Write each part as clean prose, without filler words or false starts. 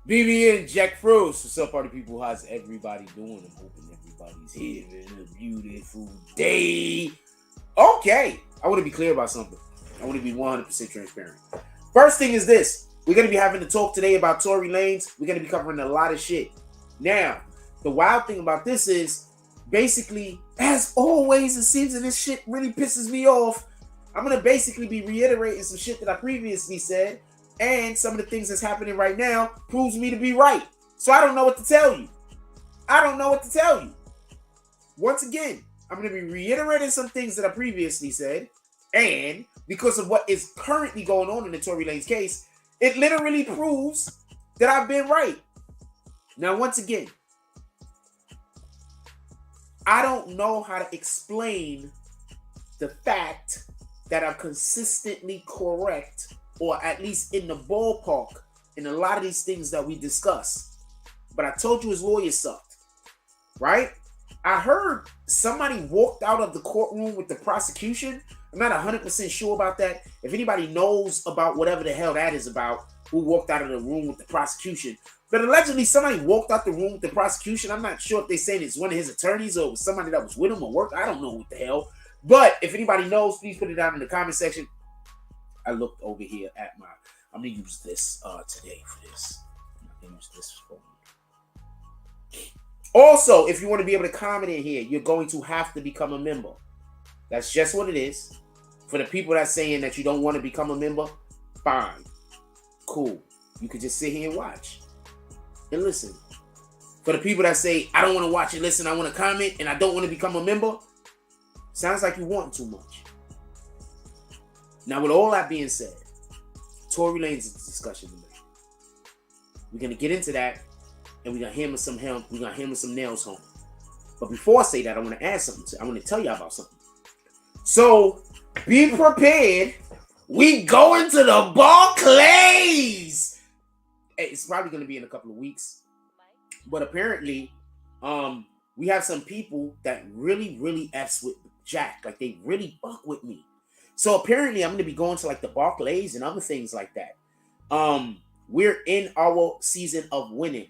BBN Jack Frost. What's up, party people? How's everybody doing? I'm hoping everybody's having a beautiful day. Okay, I want to be clear about something. I want to be 100% transparent. First thing is this. We're going to be having a talk today about Tory Lanez. We're going to be covering a lot of shit. Now, the wild thing about this is, basically, as always, it seems that this shit really pisses me off. I'm going to basically be reiterating some shit that I previously said. And some of the things that's happening right now proves me to be right. So I don't know what to tell you. Once again, I'm going to be reiterating some things that I previously said. And because of what is currently going on in the Tory Lanez case, it literally proves that I've been right. Now, once again, I don't know how to explain the fact that I'm consistently correct, or at least in the ballpark, in a lot of these things that we discuss. But I told you his lawyer sucked, right? I heard somebody walked out of the courtroom with the prosecution. I'm not 100% sure about that. If anybody knows about whatever the hell that is about, who walked out of the room with the prosecution. But allegedly somebody walked out the room with the prosecution. I'm not sure if they're saying it's one of his attorneys or somebody that was with him or work. I don't know what the hell. But if anybody knows, please put it down in the comment section. I looked over here at my, I'm going to use this today for this. I'm going to use this phone. Also, if you want to be able to comment in here, you're going to have to become a member. That's just what it is. For the people that's saying that you don't want to become a member, fine. Cool. You could just sit here and watch and listen. For the people that say, I don't want to watch and listen, I want to comment, and I don't want to become a member, sounds like you want too much. Now, with all that being said, Tory Lanez is the discussion today. We're going to get into that, and we're going to hammer some nails home. But before I say that, I want to add something. I want to tell you about something. So, be prepared. We going to the Barclays. It's probably going to be in a couple of weeks. But apparently, we have some people that really, really F's with Jack. Like, they really fuck with me. So apparently I'm going to be going to like the Barclays and other things like that. We're in our season of winning.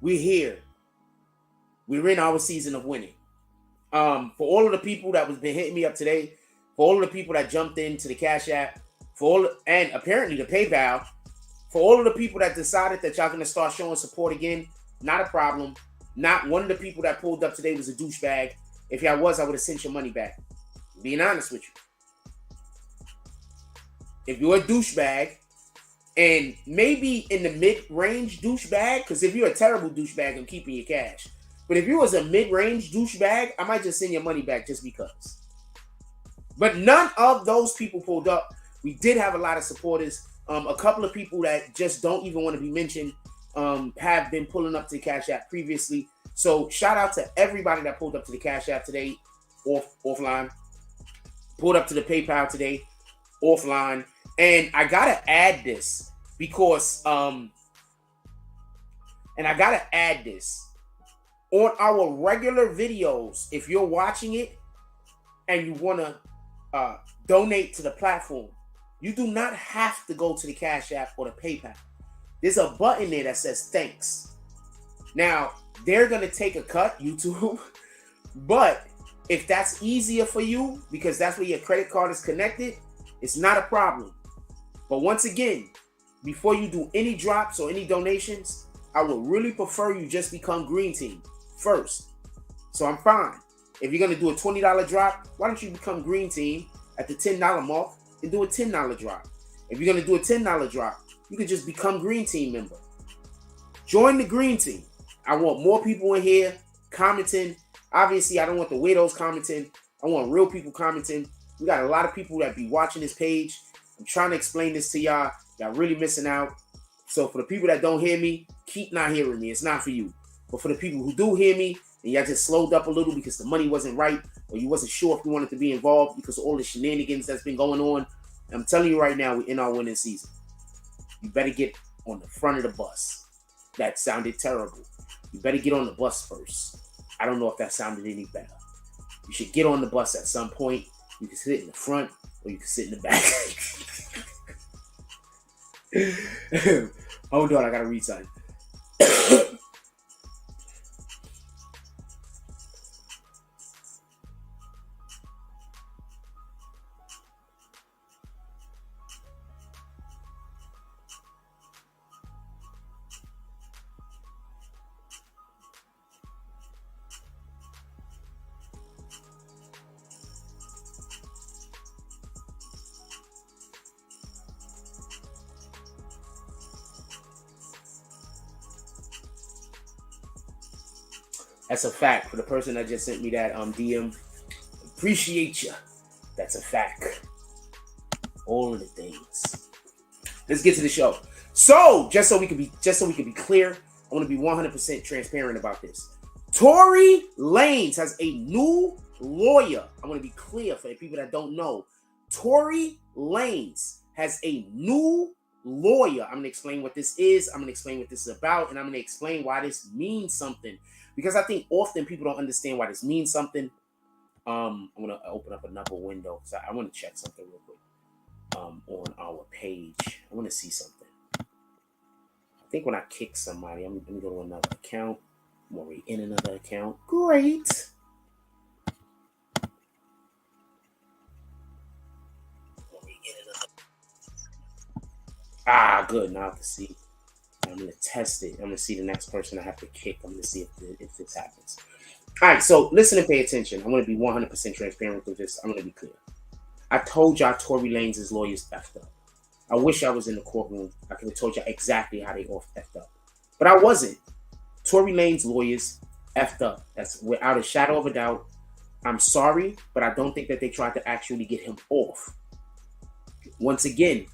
We're here. We're in our season of winning. For all of the people that was been hitting me up today, for all of the people that jumped into the Cash App, and apparently the PayPal, for all of the people that decided that y'all going to start showing support again, not a problem. Not one of the people that pulled up today was a douchebag. If y'all was, I would have sent your money back. Being honest with you. If you're a douchebag, and maybe in the mid-range douchebag, because if you're a terrible douchebag, I'm keeping your cash. But if you was a mid-range douchebag, I might just send your money back just because. But none of those people pulled up. We did have a lot of supporters. A couple of people that just don't even want to be mentioned have been pulling up to the Cash App previously. So shout out to everybody that pulled up to the Cash App today, offline. Pulled up to the PayPal today, offline. And I gotta add this because, on our regular videos, if you're watching it and you wanna donate to the platform, you do not have to go to the Cash App or the PayPal. There's a button there that says thanks. Now, they're going to take a cut, YouTube, but if that's easier for you, because that's where your credit card is connected, it's not a problem. But once again, before you do any drops or any donations, I would really prefer you just become Green Team first. So I'm fine. If you're going to do a $20 drop, why don't you become Green Team at the $10 mark and do a $10 drop? If you're going to do a $10 drop, you can just become Green Team member. Join the Green Team. I want more people in here commenting. Obviously, I don't want the widows commenting. I want real people commenting. We got a lot of people that be watching this page. I'm trying to explain this to y'all. Y'all really missing out. So for the people that don't hear me, keep not hearing me. It's not for you. But for the people who do hear me, and y'all just slowed up a little because the money wasn't right, or you wasn't sure if you wanted to be involved because of all the shenanigans that's been going on, I'm telling you right now, we're in our winning season. You better get on the front of the bus. That sounded terrible. You better get on the bus first. I don't know if that sounded any better. You should get on the bus at some point. You can sit in the front or you can sit in the back. Hold on, I gotta read something. That's a fact. For the person that just sent me that DM, appreciate you. That's a fact. All of the things. Let's get to the show. So, just so we can be clear, I want to be 100% transparent about this. Tory Lanez has a new lawyer. I want to be clear for the people that don't know. Tory Lanez has a new lawyer. I'm going to explain what this is. I'm going to explain what this is about, and I'm going to explain why this means something. Because I think often people don't understand why this means something. I'm going to open up another window because I want to check something real quick on our page. I want to see something. I think when I kick somebody, I'm going to go to another account. I'm already in another account. Great. Good. Now I can see. I'm going to test it. I'm going to see the next person I have to kick. I'm going to see if this happens. All right, so listen and pay attention. I want to be 100% transparent with this. I'm going to be clear. I told y'all Tory Lanez's lawyers effed up. I wish I was in the courtroom. I could have told y'all exactly how they all effed up. But I wasn't. Tory Lanez's lawyers effed up. That's without a shadow of a doubt. I'm sorry, but I don't think that they tried to actually get him off. Once again,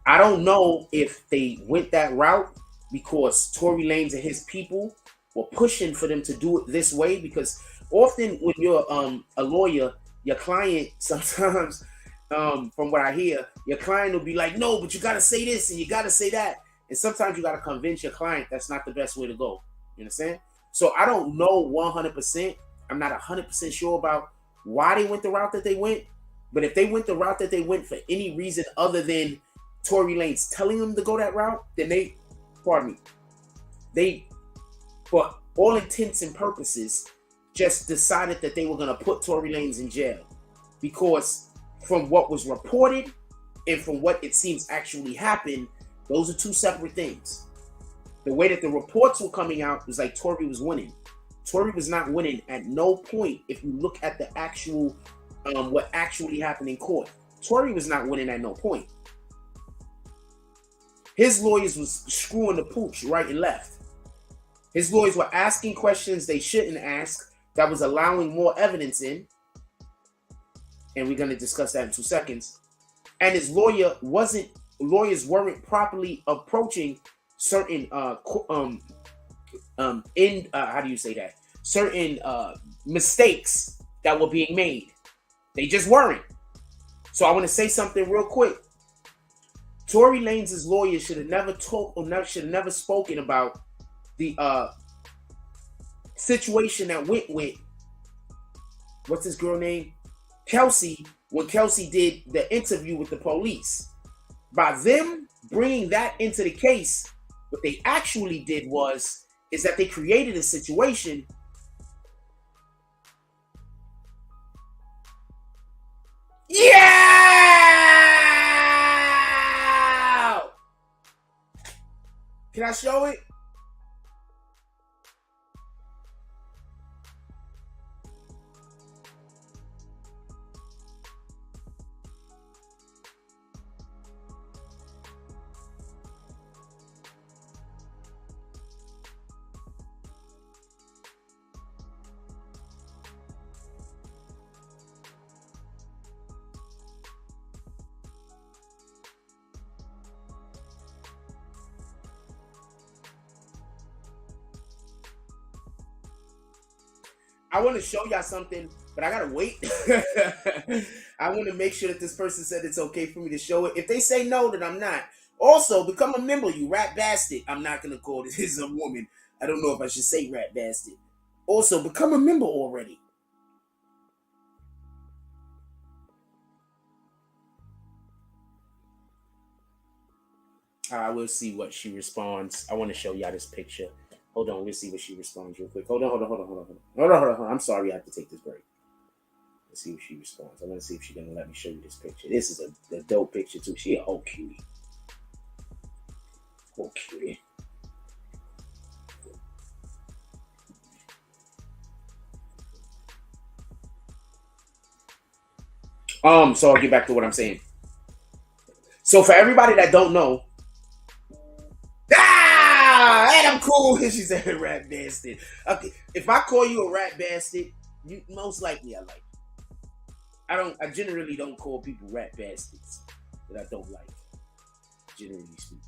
I don't know if they went that route because Tory Lanez and his people were pushing for them to do it this way, because often when you're a lawyer, your client sometimes, from what I hear, your client will be like, no, but you got to say this and you got to say that. And sometimes you got to convince your client that's not the best way to go. You understand? So I don't know 100%. I'm not 100% sure about why they went the route that they went. But if they went the route that they went for any reason other than Tory Lanez telling them to go that route, then they, for all intents and purposes, just decided that they were going to put Tory Lanez in jail. Because from what was reported and from what it seems actually happened, those are two separate things. The way that the reports were coming out was like Tory was winning. Tory was not winning at no point. If you look at the actual, what actually happened in court, Tory was not winning at no point. His lawyers was screwing the pooch right and left. His lawyers were asking questions they shouldn't ask that was allowing more evidence in. And we're going to discuss that in 2 seconds. And his lawyers weren't properly approaching certain certain mistakes that were being made. They just weren't. So I want to say something real quick. Tory Lanez's lawyers should have never talked or should have never spoken about the situation that went with, what's this girl name? Kelsey, when Kelsey did the interview with the police. By them bringing that into the case, what they actually did is that they created a situation Can I show it? I want to show y'all something, but I gotta wait. I want to make sure that this person said it's okay for me to show it. If they say no, then I'm not. Also, become a member, you rat bastard. I'm not gonna call this a woman. I don't know if I should say rat bastard. Also, become a member already. I will see what she responds. I want to show y'all this picture. Hold on, we'll see what she responds real quick. Hold on. I'm sorry, I have to take this break. Let's see if she responds. I want to see if she's gonna let me show you this picture. This is a dope picture too. She a whole cutie. Whole cutie. So I'll get back to what I'm saying. So for everybody that don't know, and I'm cool. She said rat bastard. Okay, if I call you a rat bastard, you most likely I like. I generally don't call people rat bastards that I don't like. Generally speaking,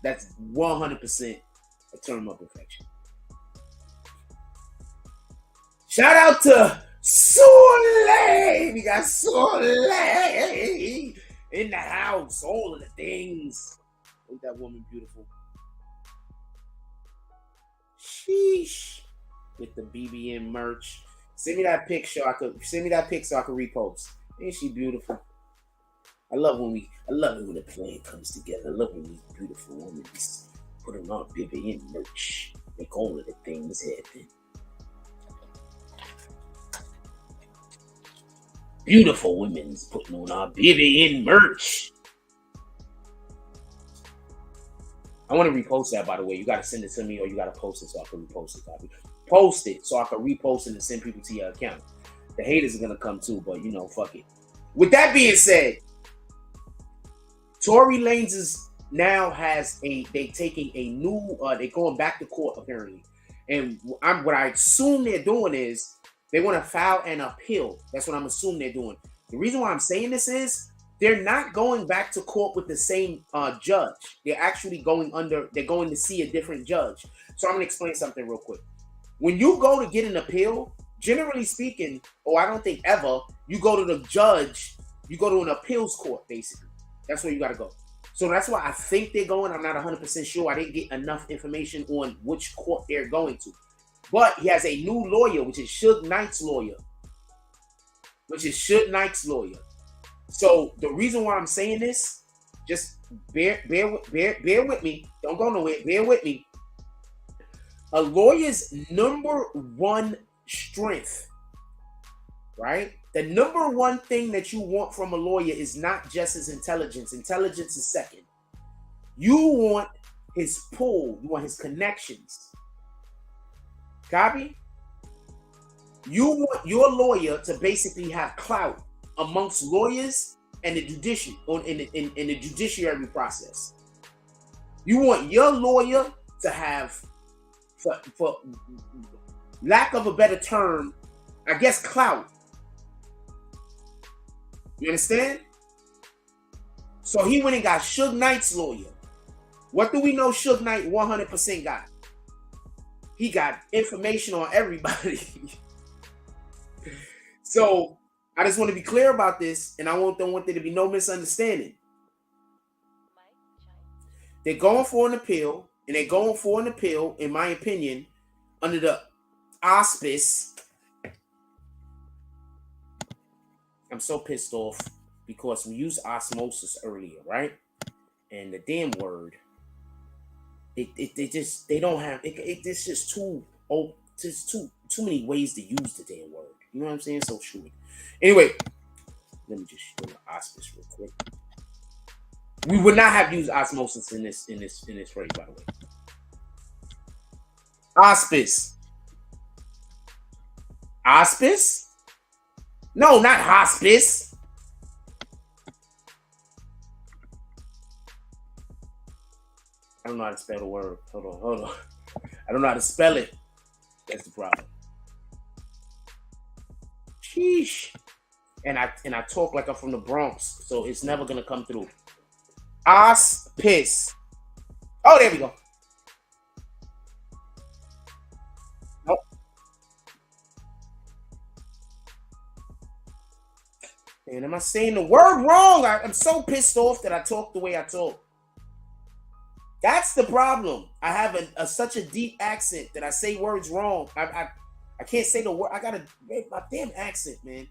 that's 100% a term of affection. Shout out to Soleil. We got Soleil in the house. All of the things. Ain't that woman beautiful? Sheesh. With the BBN merch. Send me that pic so I could repost. Ain't she beautiful? I love it when the plan comes together. I love when these beautiful women put on our BBN merch. Make all of the things happen. Beautiful women's putting on our BBN merch. I want to repost that, by the way. You got to send it to me or you got to post it so I can repost it. Post it so I can repost it and send people to your account. The haters are going to come too, but fuck it. With that being said, Tory Lanez now they taking a new, they're going back to court apparently. And what I assume they're doing is they want to file an appeal. That's what I'm assuming they're doing. The reason why I'm saying this is they're not going back to court with the same judge. They're actually they're going to see a different judge. So I'm going to explain something real quick. When you go to get an appeal, generally speaking, or I don't think ever, you go to the judge, you go to an appeals court, basically. That's where you got to go. So that's why I think they're going. I'm not 100% sure. I didn't get enough information on which court they're going to. But he has a new lawyer, which is Suge Knights' lawyer. So the reason why I'm saying this, just bear with me. Don't go nowhere. Bear with me. A lawyer's number one strength, right? The number one thing that you want from a lawyer is not just his intelligence. Intelligence is second. You want his pull. You want his connections. Copy? You want your lawyer to basically have clout amongst lawyers and the in the judiciary process. You want your lawyer to have, for lack of a better term, I guess, clout. You understand? So he went and got Suge Knights' lawyer. What do we know Suge Knight 100% got? He got information on everybody. So I just want to be clear about this, and I don't want there to be no misunderstanding. They're going for an appeal, and they're going for an appeal, in my opinion, under the auspice. I'm so pissed off because we used osmosis earlier, right? And the damn word, they don't have it. It's just too many ways to use the damn word. You know what I'm saying? So true. Anyway, let me just show the auspice real quick. We would not have used osmosis in this phrase, by the way. Auspice. Auspice? No, not hospice. I don't know how to spell the word. Hold on. I don't know how to spell it. That's the problem. Sheesh. And I talk like I'm from the Bronx, so it's never gonna come through. Auspice. Oh, there we go. Nope. And am I saying the word wrong? I'm so pissed off that I talk the way I talk. That's the problem. I have such a deep accent that I say words wrong. I can't say the word. I gotta make my damn accent, man.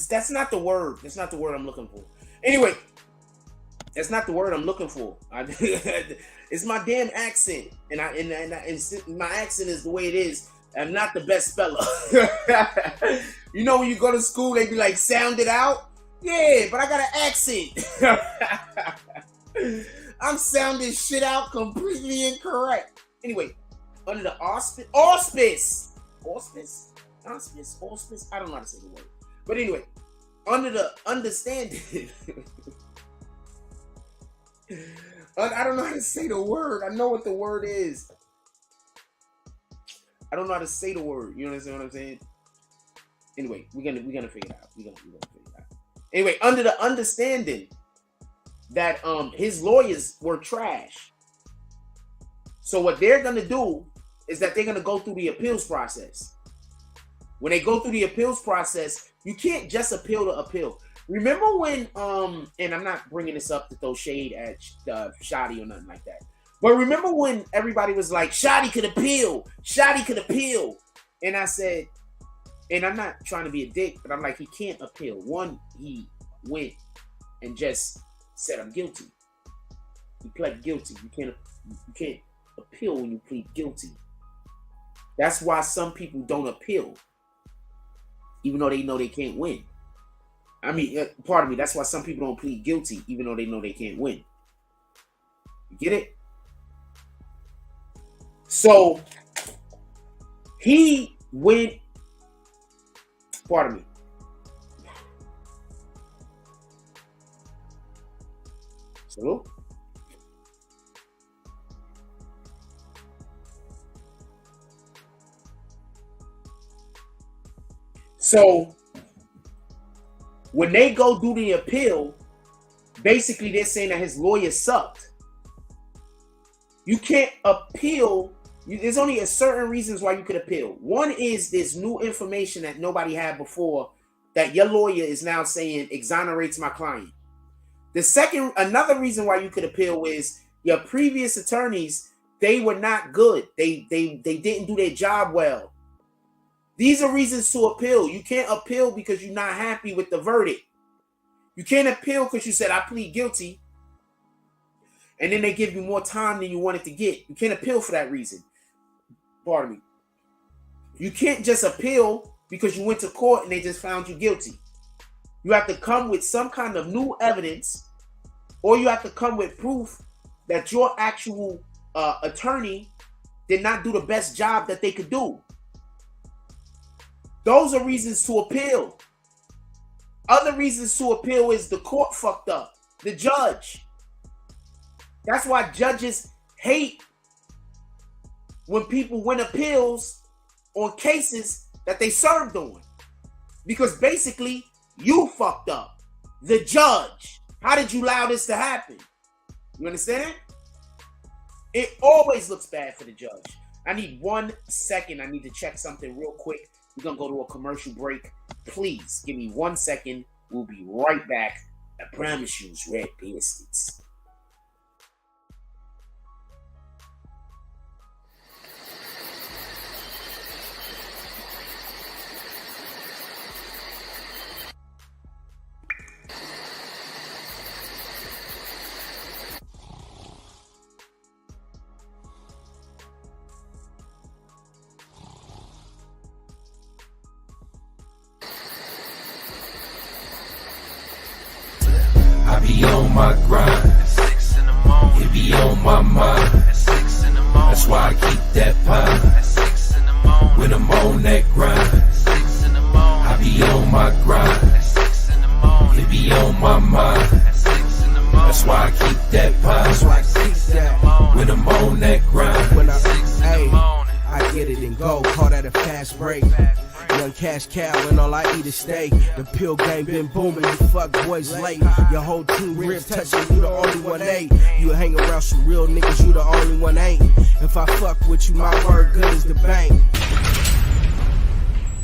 That's not the word. That's not the word I'm looking for. Anyway, that's not the word I'm looking for. It's my damn accent, and my accent is the way it is. I'm not the best speller. You know, when you go to school, they be like, sound it out. Yeah, but I got an accent. I'm sounding shit out completely incorrect. Anyway, under the auspice, I don't know how to say the word. But anyway, under the understanding, I don't know how to say the word. I know what the word is. I don't know how to say the word. You understand what I'm saying? Anyway, we're gonna figure it out. We're gonna figure it out. Anyway, under the understanding that his lawyers were trash. So what they're gonna do is that they're gonna go through the appeals process. When they go through the appeals process, you can't just appeal to appeal. Remember when and I'm not bringing this up to throw shade at Shotty or nothing like that. But remember when everybody was like, Shotty could appeal. Shotty could appeal. And I said, and I'm not trying to be a dick, but I'm like, he can't appeal. One, he went and just said, I'm guilty. He pled guilty. You can't appeal when you plead guilty. That's why some people don't appeal, even though they know they can't win. I mean, pardon me, that's why some people don't plead guilty, even though they know they can't win. You get it? So, he went, pardon me. So, when they go do the appeal, basically they're saying that his lawyer sucked. You can't appeal. There's only a certain reasons why you could appeal. One is there's new information that nobody had before that your lawyer is now saying exonerates my client. The second, another reason why you could appeal is your previous attorneys, they were not good. They didn't do their job well. These are reasons to appeal. You can't appeal because you're not happy with the verdict. You can't appeal because you said, I plead guilty, and then they give you more time than you wanted to get. You can't appeal for that reason. Pardon me. You can't just appeal because you went to court and they just found you guilty. You have to come with some kind of new evidence, or you have to come with proof that your actual attorney did not do the best job that they could do. Those are reasons to appeal. Other reasons to appeal is the court fucked up. The judge. That's why judges hate when people win appeals on cases that they served on. Because basically, you fucked up. The judge. How did you allow this to happen? You understand? It always looks bad for the judge. I need 1 second. I need to check something real quick. We're going to go to a commercial break. Please give me 1 second. We'll be right back. I promise you it's Red Biscuits. I be on my grind. At 6 in the morning. It be on my mind. At 6 in the morning. That's why I keep that pine. At 6 in the morning. When I'm on that grind. At 6 in the morning. I be on my grind. At 6 in the morning. It be on my mind. At 6 in the morning. That's why I keep that pine. That's why I keep that. When I'm on that grind. When I 6 in the morning. I get it and go. Call that a fast break. Young cash cow and all I eat is steak. The pill game been booming, you fuck boys late. Your whole team ribs touching, you the only one ain't. You hang around some real niggas, you the only one ain't. If I fuck with you, my word good as the bank.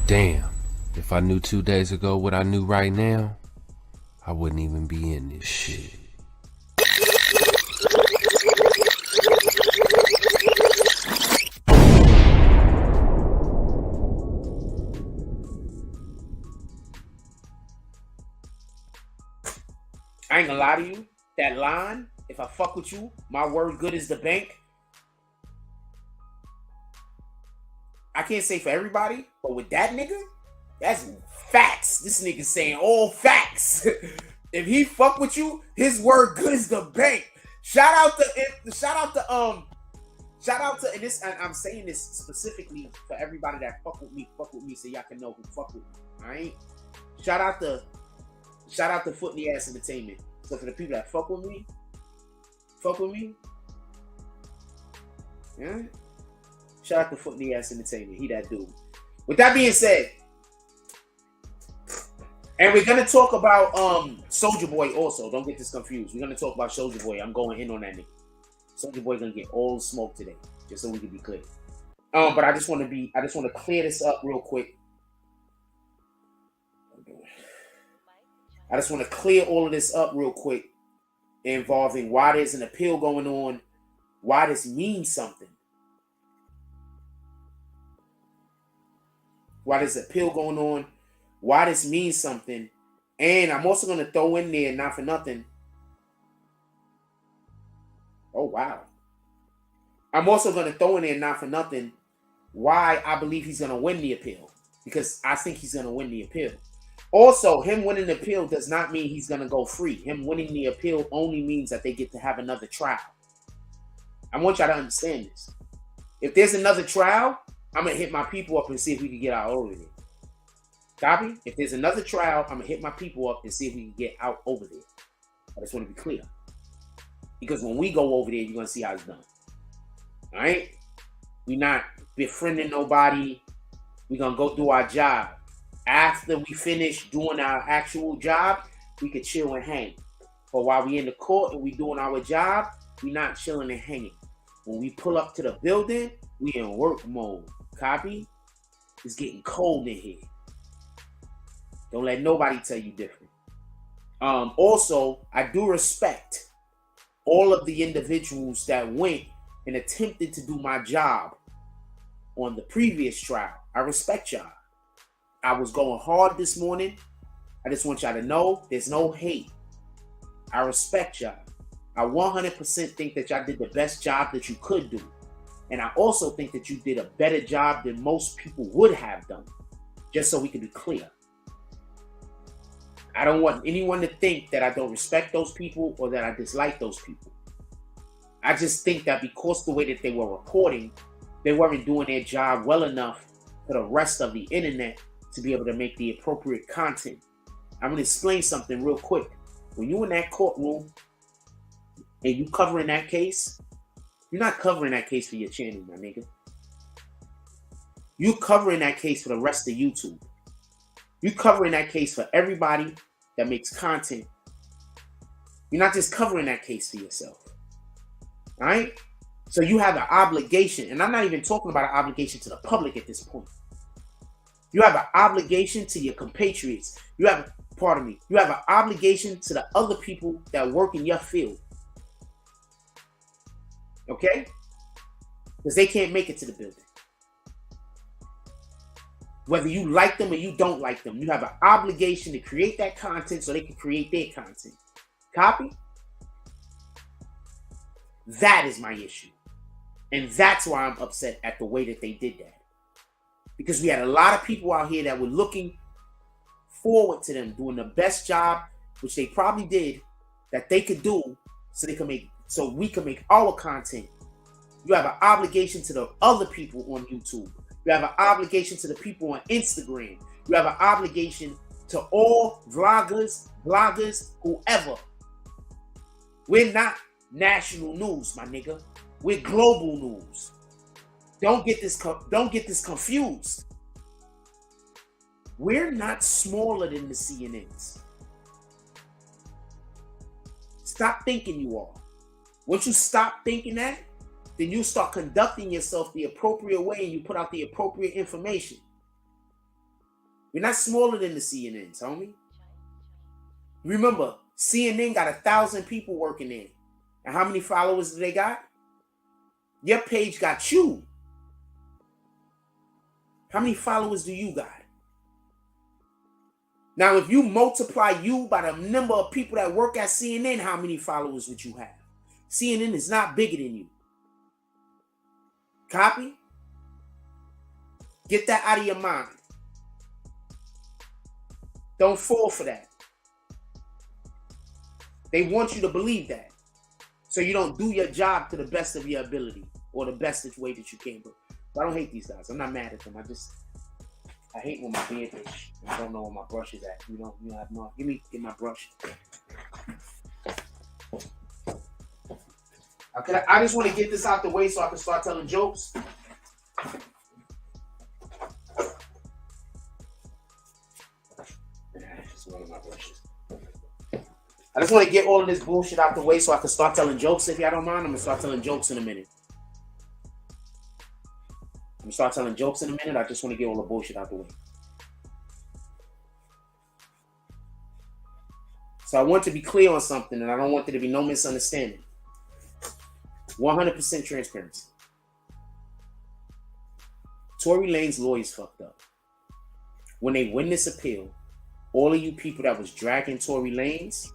Damn, if I knew 2 days ago what I knew right now, I wouldn't even be in this shit. I ain't gonna lie to you. That line, if I fuck with you, my word good is the bank. I can't say for everybody, but with that nigga, that's facts. This nigga saying all facts. If he fuck with you, his word good is the bank. Shout out to and this. I'm saying this specifically for everybody that fuck with me, so y'all can know who fuck with me. All right. Shout out to Foot in the Ass Entertainment. So for the people that fuck with me, yeah. Shout out to Foot in the Ass Entertainment. He that dude. With that being said, and we're gonna talk about Soulja Boy also. Don't get this confused. We're gonna talk about Soulja Boy. I'm going in on that nigga. Soulja Boy gonna get all the smoke today, just so we can be clear. But I just want to clear this up real quick. I just want to clear all of this up real quick, involving why there's an appeal going on, why this means something. Why there's an appeal going on, why this means something. And I'm also going to throw in there, not for nothing. Oh, wow. I'm also going to throw in there, not for nothing, why I believe he's going to win the appeal. Because I think he's going to win the appeal. Also, him winning the appeal does not mean he's going to go free. Him winning the appeal only means that they get to have another trial. I want y'all to understand this. If there's another trial, I'm going to hit my people up and see if we can get out over there. Copy? If there's another trial, I'm going to hit my people up and see if we can get out over there. I just want to be clear. Because when we go over there, you're going to see how it's done. All right? We're not befriending nobody. We're going to go do our job. After we finish doing our actual job, we could chill and hang. But while we in the court and we doing our job, we not chilling and hanging. When we pull up to the building, we in work mode. Copy? It's getting cold in here. Don't let nobody tell you different. Also, I do respect all of the individuals that went and attempted to do my job on the previous trial. I respect y'all. I was going hard this morning. I just want y'all to know there's no hate. I respect y'all. I 100% think that y'all did the best job that you could do. And I also think that you did a better job than most people would have done. Just so we can be clear. I don't want anyone to think that I don't respect those people or that I dislike those people. I just think that because the way that they were reporting, they weren't doing their job well enough for the rest of the internet to be able to make the appropriate content. I'm going to explain something real quick. When you're in that courtroom and you covering that case, you're not covering that case for your channel, my nigga. You're covering that case for the rest of YouTube. You're covering that case for everybody that makes content. You're not just covering that case for yourself. All right? So you have an obligation, and I'm not even talking about an obligation to the public at this point. You have an obligation to your compatriots. You have an obligation to the other people that work in your field. Okay? Because they can't make it to the building. Whether you like them or you don't like them, you have an obligation to create that content so they can create their content. Copy? That is my issue. And that's why I'm upset at the way that they did that. Because we had a lot of people out here that were looking forward to them doing the best job, which they probably did, that they could do so we can make our content. You have an obligation to the other people on YouTube. You have an obligation to the people on Instagram. You have an obligation to all vloggers, bloggers, whoever. We're not national news, my nigga. We're global news. Don't get this confused. We're not smaller than the CNNs. Stop thinking you are. Once you stop thinking that, then you start conducting yourself the appropriate way and you put out the appropriate information. We're not smaller than the CNNs, homie. Remember, CNN got 1,000 people working there. And how many followers do they got? Your page got you. How many followers do you got? Now, if you multiply you by the number of people that work at CNN, how many followers would you have? CNN is not bigger than you. Copy? Get that out of your mind. Don't fall for that. They want you to believe that. So you don't do your job to the best of your ability or the best way that you can. But I don't hate these guys. I'm not mad at them. I hate when my beard is. I don't know where my brush is at. You have no. Get my brush. Okay, I just want to get this out the way so I can start telling jokes. Just one of my brushes. I just want to get all of this bullshit out the way so I can start telling jokes. If y'all don't mind, I'm going to start telling jokes in a minute. I just want to get all the bullshit out the way. So I want to be clear on something, and I don't want there to be no misunderstanding. 100% transparency. Tory Lanez lawyers fucked up. When they win this appeal, all of you people that was dragging Tory Lanez,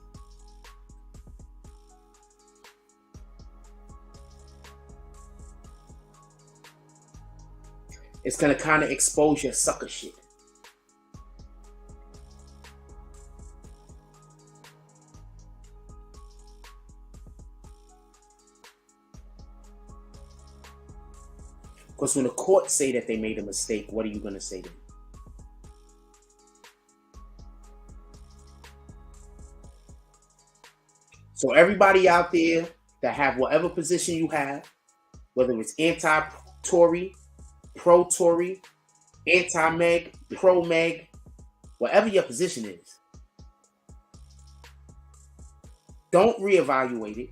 it's going to kind of expose your sucker shit. Because when the court say that they made a mistake, what are you going to say to them? So everybody out there that have whatever position you have, whether it's anti-Tory, pro-Tory, anti-Meg, pro-Meg, whatever your position is, don't reevaluate it.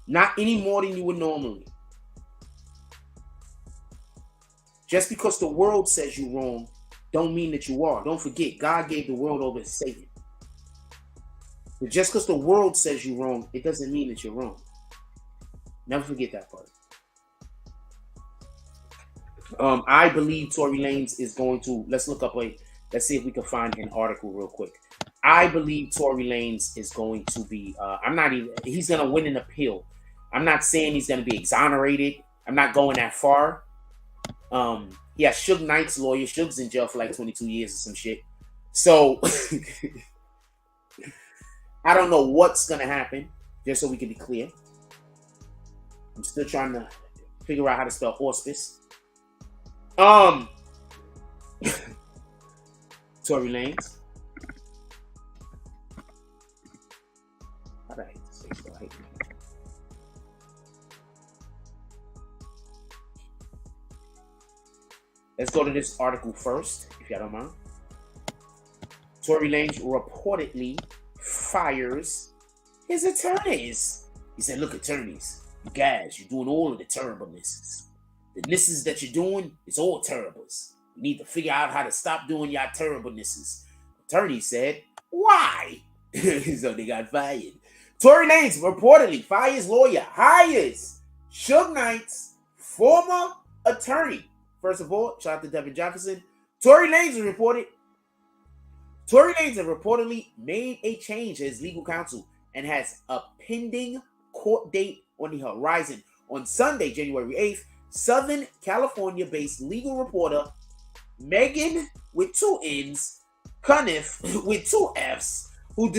Not any more than you would normally. Just because the world says you're wrong, don't mean that you are. Don't forget, God gave the world over to Satan. But just because the world says you're wrong, it doesn't mean that you're wrong. Never forget that part. I believe Tory Lanez is going to, let's see if we can find an article real quick. I believe Tory Lanez is going to be, he's going to win an appeal. I'm not saying he's going to be exonerated. I'm not going that far. Yeah, Suge Knights lawyer. Suge's in jail for like 22 years or some shit. So, I don't know what's going to happen, just so we can be clear. I'm still trying to figure out how to spell auspice. Tory Lanez. How did I hate to say so? I hate it. Let's go to this article first, if y'all don't mind. Tory Lanez reportedly fires his attorneys. He said, look, attorneys, you guys, you're doing all of the terriblenesses. The nesses that you're doing, it's all terribles. You need to figure out how to stop doing your terriblenesses. Attorney said, why? So they got fired. Tory Lanez reportedly fires lawyer, hires Suge Knights, former attorney. First of all, shout out to Devin Jefferson. Tory Lanez reportedly made a change to his legal counsel and has a pending court date on the horizon. On Sunday, January 8th, Southern California-based legal reporter Megan with 2 N's, Cuniff with 2 F's, who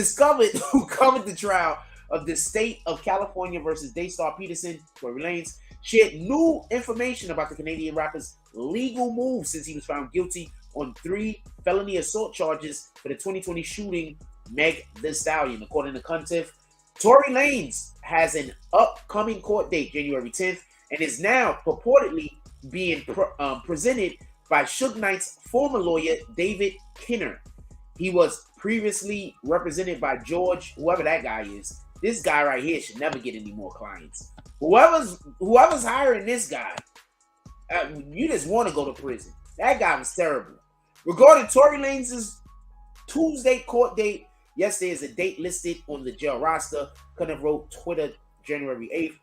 covered the trial of the state of California versus Daystar Peterson, Tory Lanez, shared new information about the Canadian rapper's legal move since he was found guilty on 3 felony assault charges for the 2020 shooting Meg Thee Stallion. According to Cuntiff, Tory Lanez has an upcoming court date, January 10th, and is now purportedly being presented by Suge Knight's former lawyer, David Kinner. He was previously represented by George, whoever that guy is. This guy right here should never get any more clients. Whoever's hiring this guy, you just want to go to prison. That guy was terrible. Regarding Tory Lanez's Tuesday court date, yes, there is a date listed on the jail roster. Cunniff wrote Twitter January 8th.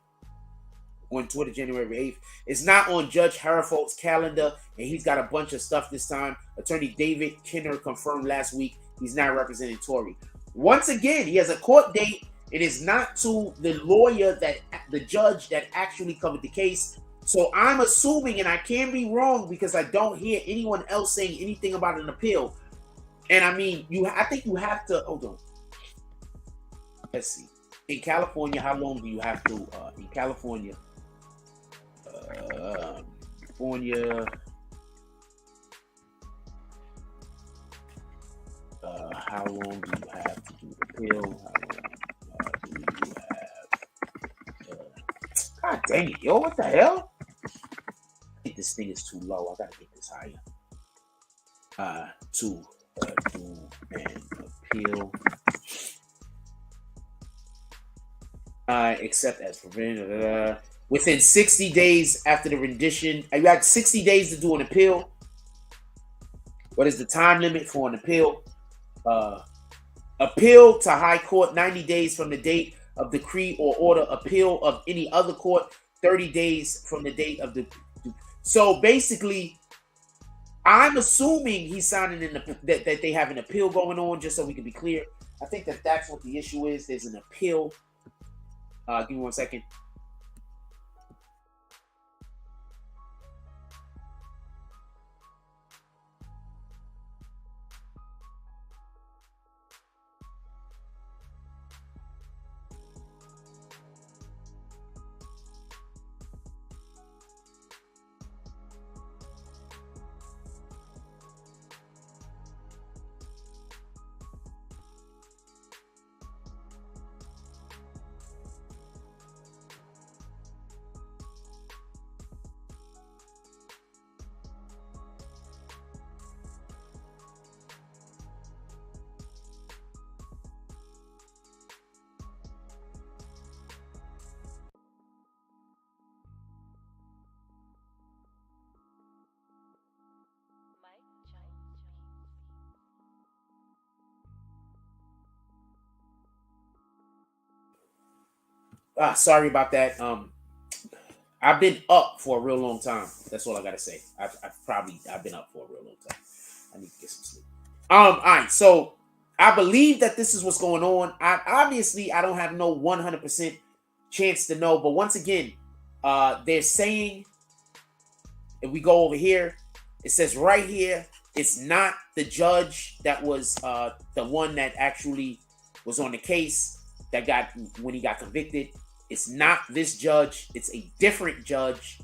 on Twitter January 8th. It's not on Judge Hereford's calendar, and he's got a bunch of stuff this time. Attorney David Kinner confirmed last week he's not representing Tory. Once again, he has a court date. It is not to the lawyer, the judge that actually covered the case. So I'm assuming, and I can be wrong because I don't hear anyone else saying anything about an appeal. And I mean, I think you have to, hold on. Let's see. In California, how long do you have to, in California, how long do you have to do the appeal? How long do you have? God dang it, yo, what the hell? I think this thing is too low. I gotta get this higher. To do an appeal. Except as prevented. Within 60 days after the rendition, you got 60 days to do an appeal. What is the time limit for an appeal? Appeal to high court, 90 days from the date of decree or order. Appeal of any other court, 30 days from the date of the. So basically, I'm assuming he's signing in that they have an appeal going on, just so we can be clear. I think that's what the issue is. There's an appeal. Give me 1 second. Sorry about that. I've been up for a real long time. That's all I gotta say. I've been up for a real long time. I need to get some sleep. All right. So I believe that this is what's going on. I don't have no 100% chance to know, but once again, they're saying, if we go over here, it says right here, it's not the judge that was the one that actually was on the case that got when he got convicted. It's not this judge. It's a different judge.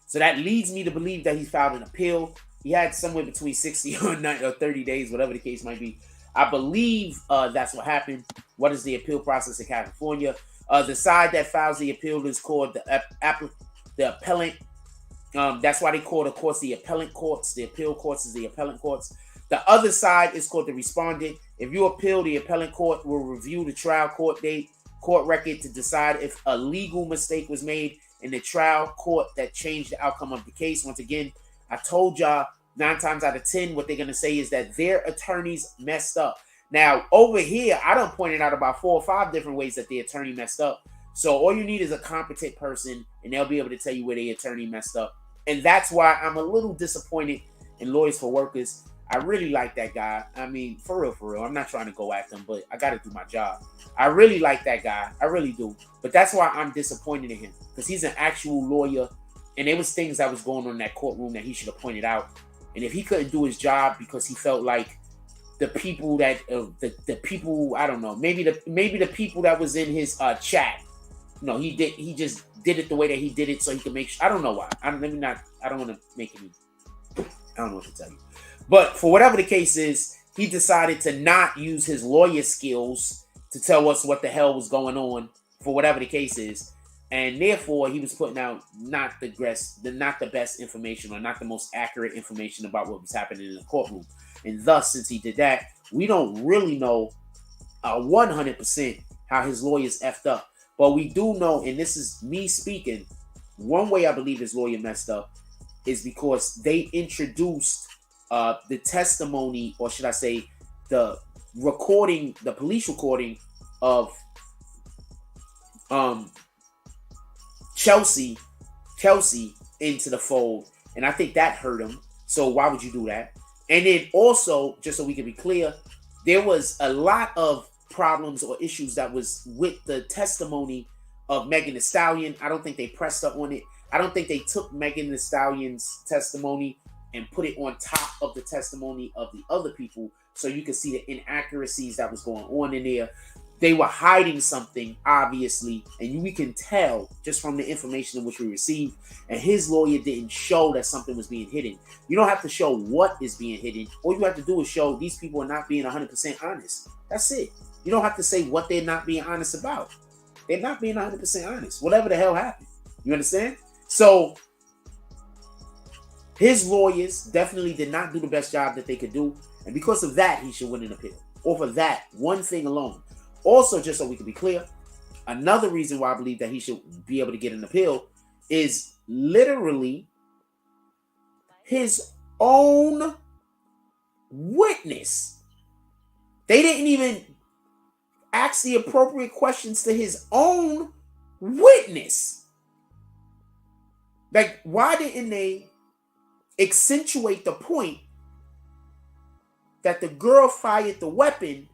So that leads me to believe that he filed an appeal. He had somewhere between 60 or 30 days, whatever the case might be. I believe that's what happened. What is the appeal process in California? The side that files the appeal is called the appellant. That's why they call the courts the appellant courts. The appeal courts is the appellant courts. The other side is called the respondent. If you appeal, the appellant court will review the trial court date, court record to decide if a legal mistake was made in the trial court that changed the outcome of the case. Once again, I told y'all 9 times out of 10, what they're going to say is that their attorneys messed up. Now, over here, I done pointed out about 4 or 5 different ways that the attorney messed up. So all you need is a competent person, and they'll be able to tell you where the attorney messed up. And that's why I'm a little disappointed in Lawyers for Workers. I really like that guy. I mean, for real. I'm not trying to go after him, but I got to do my job. I really like that guy. I really do. But that's why I'm disappointed in him, because he's an actual lawyer, and there was things that was going on in that courtroom that he should have pointed out. And if he couldn't do his job because he felt like the people that the people, I don't know, maybe the people that was in his chat, he just did it the way that he did it so he could make sure. I don't know why. I don't want to make any. I don't know what to tell you. But for whatever the case is, he decided to not use his lawyer skills to tell us what the hell was going on, for whatever the case is. And therefore, he was putting out not the best information, or not the most accurate information about what was happening in the courtroom. And thus, since he did that, we don't really know 100% how his lawyers effed up. But we do know, and this is me speaking, one way I believe his lawyer messed up is because they introduced the testimony, or should I say, the police recording of Chelsea into the fold, and I think that hurt him. So why would you do that? And then also, just so we can be clear, there was a lot of problems or issues that was with the testimony of Megan Thee Stallion. I don't think they pressed her on it. I don't think they took Megan Thee Stallion's testimony and put it on top of the testimony of the other people, so you could see the inaccuracies that was going on in there. They were hiding something, obviously, and we can tell just from the information in which we received. And his lawyer didn't show that something was being hidden. You don't have to show what is being hidden. All you have to do is show these people are not being 100% honest. That's it. You don't have to say what they're not being honest about. They're not being 100% honest. Whatever the hell happened. You understand? So his lawyers definitely did not do the best job that they could do. And because of that, he should win an appeal. Over that one thing alone. Also, just so we can be clear, another reason why I believe that he should be able to get an appeal is literally his own witness. They didn't even ask the appropriate questions to his own witness. Like, why didn't they accentuate the point that the girl fired the weapon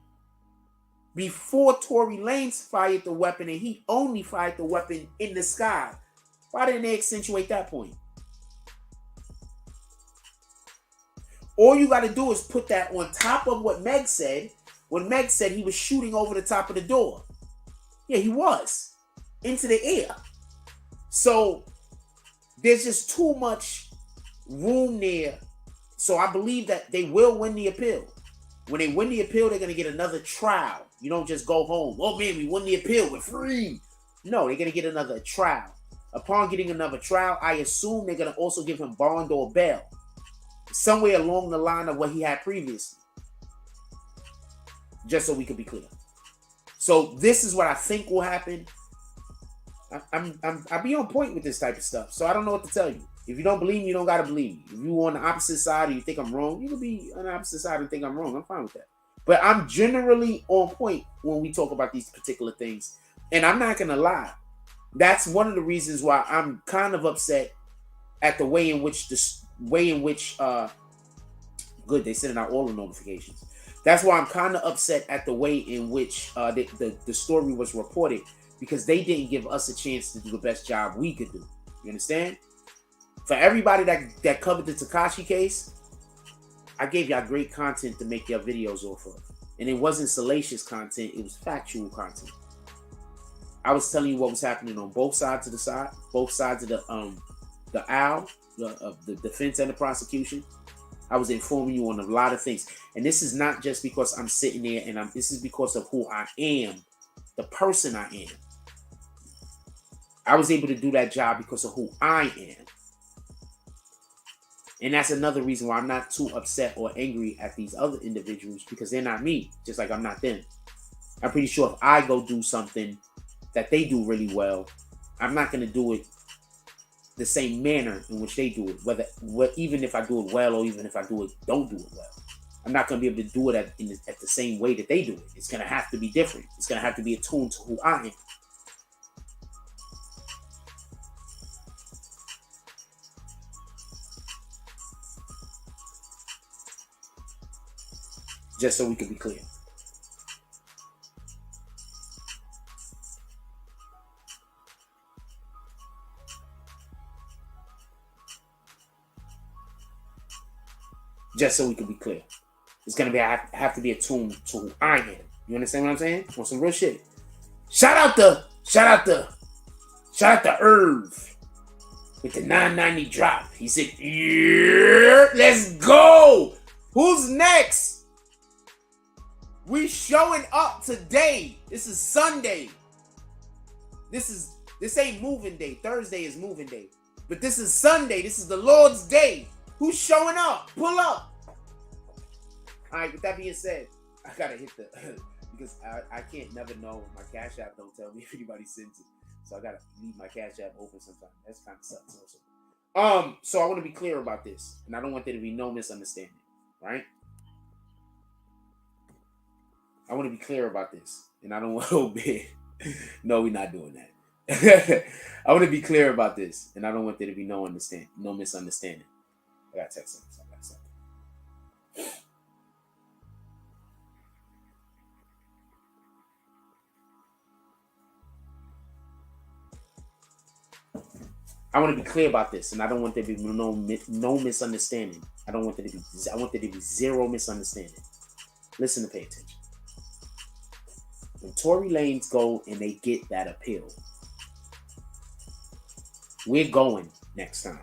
before Tory Lanez fired the weapon, and he only fired the weapon in the sky? Why didn't they accentuate that point? All you got to do is put that on top of what Meg said, when Meg said he was shooting over the top of the door. Yeah, he was. Into the air. So there's just too much room there. So I believe that they will win the appeal. When they win the appeal, they're going to get another trial. You don't just go home. Oh, man, we won the appeal. We're free. No, they're going to get another trial. Upon getting another trial, I assume they're going to also give him bond or bail. Somewhere along the line of what he had previously. Just so we can be clear. So this is what I think will happen. I'll be on point with this type of stuff. So I don't know what to tell you. If you don't believe me, you don't got to believe me. If you're on the opposite side or you think I'm wrong, you can be on the opposite side and think I'm wrong. I'm fine with that. But I'm generally on point when we talk about these particular things. And I'm not going to lie. That's one of the reasons why I'm kind of upset at the way in which good, they sending out all the notifications. That's why I'm kind of upset at the way in which the story was reported, because they didn't give us a chance to do the best job we could do. You understand? For everybody that covered the Tekashi case, I gave y'all great content to make your videos off of. And it wasn't salacious content, it was factual content. I was telling you what was happening on both sides of the aisle, the defense and the prosecution. I was informing you on a lot of things. And this is not just because I'm sitting there and this is because of who I am, the person I am. I was able to do that job because of who I am. And that's another reason why I'm not too upset or angry at these other individuals, because they're not me, just like I'm not them. I'm pretty sure if I go do something that they do really well, I'm not going to do it the same manner in which they do it. Even if I do it well or even if I don't do it well. I'm not going to be able to do it at the same way that they do it. It's going to have to be different. It's going to have to be attuned to who I am. Just so we can be clear. Just so we can be clear. It's going to have to be attuned to who I am. You understand what I'm saying? On some real shit. Shout out to Irv with the 990 drop. He said, yeah, let's go. Who's next? We showing up today. This is Sunday. This ain't moving day. Thursday is moving day. But this is Sunday. This is the Lord's day. Who's showing up? Pull up. All right, with that being said, I gotta hit because I can't never know. My Cash App don't tell me if anybody sends it. So I gotta leave my Cash App open sometimes. That's kind of sucks also. So I want to be clear about this. And I don't want there to be no misunderstanding. Right? I want to be clear about this, and I don't want to be. No, we're not doing that. I want to be clear about this, and I don't want there to be no misunderstanding. I got text him. I want to be clear about this, and I don't want there to be no misunderstanding. I want there to be zero misunderstanding. Listen to pay attention. When Tory Lanez go and they get that appeal, we're going next time.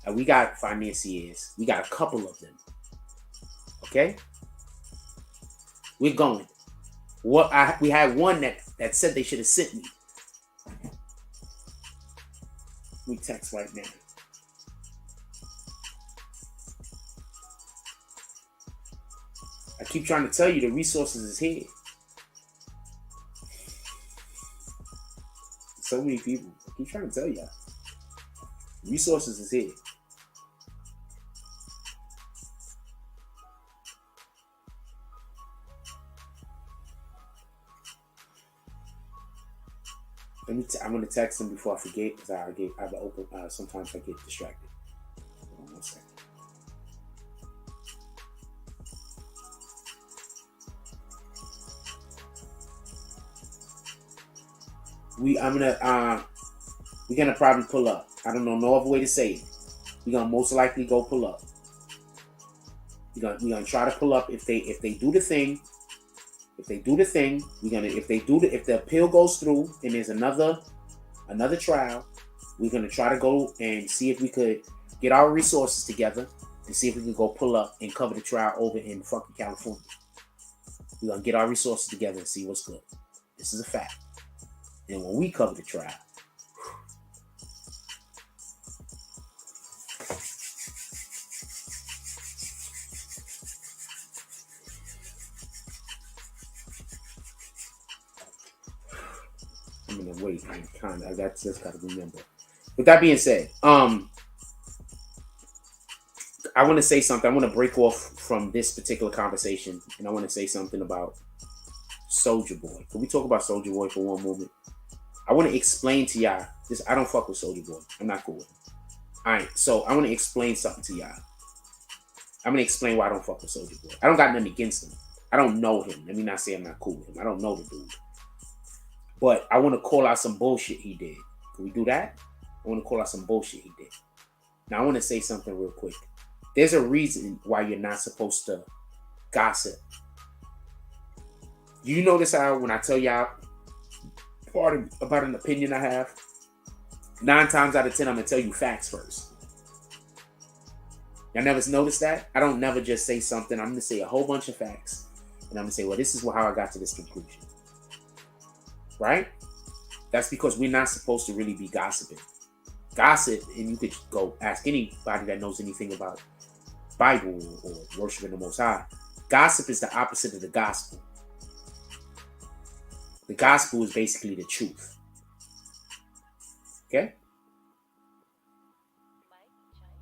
And we got financiers. We got a couple of them. Okay? We're going. We had one that said they should have sent me. We text right now. I keep trying to tell you the resources is here. So many people. I keep trying to tell you. Resources is here. I'm gonna text him before I forget because sometimes I get distracted. Hold on 1 second. We're gonna probably pull up. I don't know no other way to say it. We're gonna most likely go pull up. We're gonna try to pull up if they do the thing. If they do the thing, if the appeal goes through and there's another trial, we're gonna try to go and see if we could get our resources together and see if we can go pull up and cover the trial over in fucking California. We're gonna get our resources together and see what's good. This is a fact. And when we cover the trial, I'm gonna wait. I just gotta remember. With that being said, I want to say something. I want to break off from this particular conversation, and I want to say something about Soulja Boy. Can we talk about Soulja Boy for one moment? I want to explain to y'all this. I don't fuck with Soulja Boy. I'm not cool with him. All right, so I want to explain something to y'all. I'm gonna explain why I don't fuck with Soulja Boy. I don't got nothing against him. I don't know him. Let me not say I'm not cool with him. I don't know the dude. But I want to call out some bullshit he did. Can we do that? I want to call out some bullshit he did. Now, I want to say something real quick. There's a reason why you're not supposed to gossip. You notice how when I tell y'all about an opinion I have, 9 times out of 10, I'm going to tell you facts first. Y'all never noticed that? I don't never just say something. I'm going to say a whole bunch of facts. And I'm going to say, well, this is how I got to this conclusion. Right? That's because we're not supposed to really be gossiping. Gossip, and you could go ask anybody that knows anything about Bible or worshiping the Most High. Gossip is the opposite of the gospel. The gospel is basically the truth. Okay?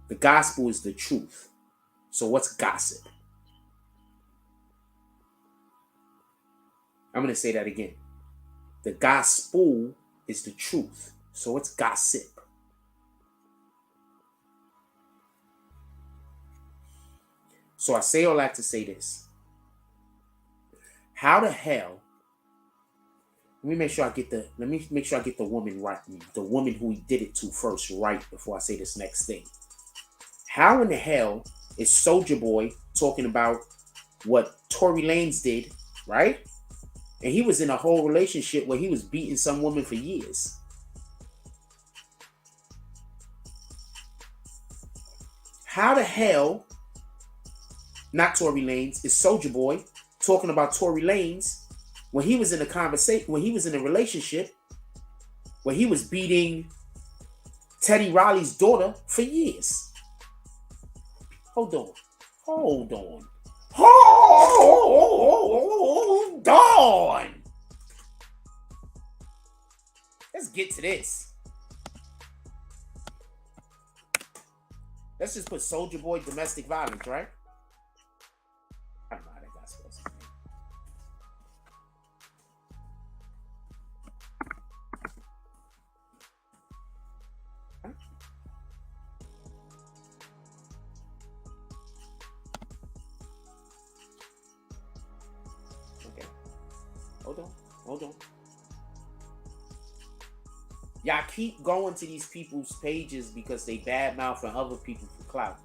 The gospel is the truth. So what's gossip? I'm going to say that again. The gospel is the truth. So it's gossip. So I say all that to say this. How the hell? Let me make sure I get the woman right. The woman who he did it to first right before I say this next thing. How in the hell is Soulja Boy talking about what Tory Lanez did, right? And he was in a whole relationship where he was beating some woman for years. How the hell, not Tory Lanez, is Soulja Boy talking about Tory Lanez when he was in a conversation, when he was in a relationship where he was beating Teddy Riley's daughter for years? Hold on. Let's get to this. Let's just put Soulja Boy domestic violence, right? I don't know how that got supposed to be. Hold on. Y'all keep going to these people's pages because they badmouthing other people for clout.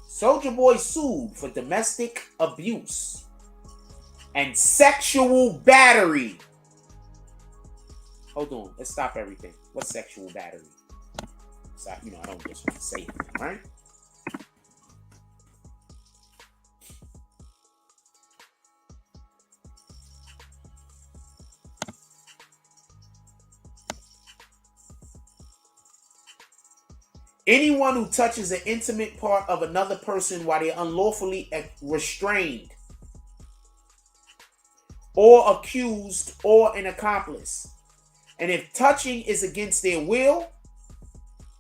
Soulja Boy sued for domestic abuse and sexual battery. Hold on, let's stop everything. What's sexual battery? So, I don't just want to say it, right? Anyone who touches an intimate part of another person while they're unlawfully restrained or accused or an accomplice. And if touching is against their will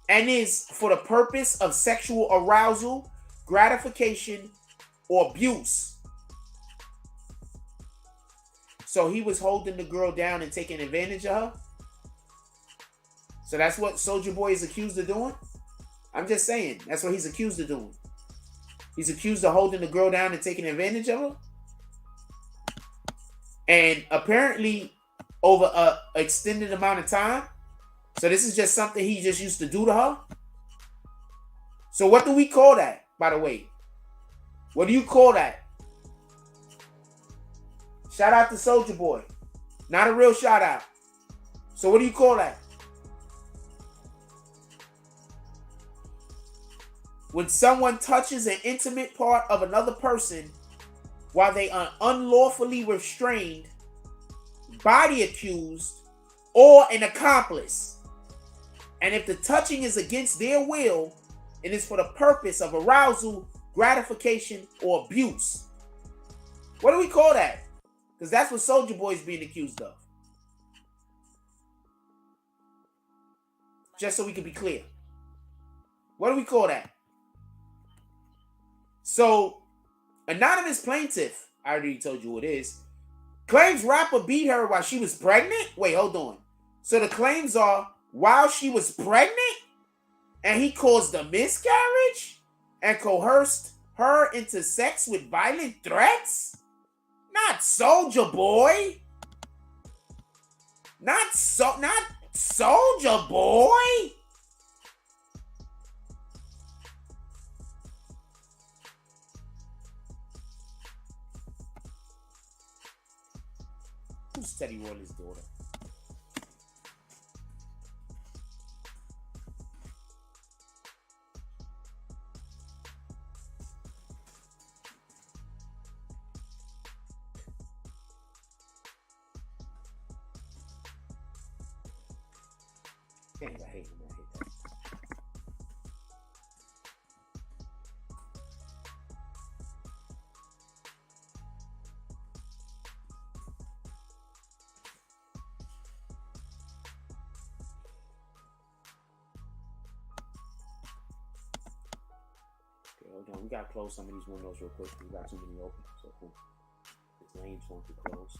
and is for the purpose of sexual arousal, gratification, or abuse. So he was holding the girl down and taking advantage of her. So that's what Soulja Boy is accused of doing? I'm just saying, that's what he's accused of doing. He's accused of holding the girl down and taking advantage of her. And apparently over an extended amount of time. So this is just something he just used to do to her. So what do we call that, by the way? What do you call that? Shout out to Soulja Boy. Not a real shout out. So what do you call that? When someone touches an intimate part of another person while they are unlawfully restrained by the accused or an accomplice. And if the touching is against their will and is for the purpose of arousal, gratification, or abuse. What do we call that? Because that's what Soulja Boy is being accused of. Just so we can be clear. What do we call that? So, anonymous plaintiff, I already told you who it is, claims rapper beat her while she was pregnant? Wait, hold on. So the claims are while she was pregnant and he caused a miscarriage and coerced her into sex with violent threats? Not Soulja Boy. Not Soulja Boy. Who's Teddy Riley's daughter? Dang, I hate him. I hate that. Hold on, we gotta close some of these windows real quick. We got too many open, so cool. This lane's going to close.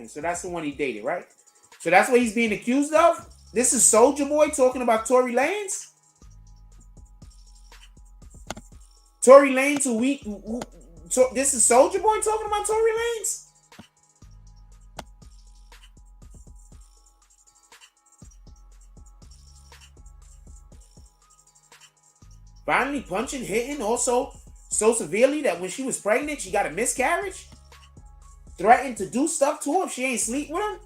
So that's the one he dated, right? So that's what he's being accused of? This is Soulja Boy talking about Tory Lanez? Tory Lanez, this is Soulja Boy talking about Tory Lanez? Finally punching, hitting, also so severely that when she was pregnant, she got a miscarriage? Threatened to do stuff to her if she ain't sleep with him?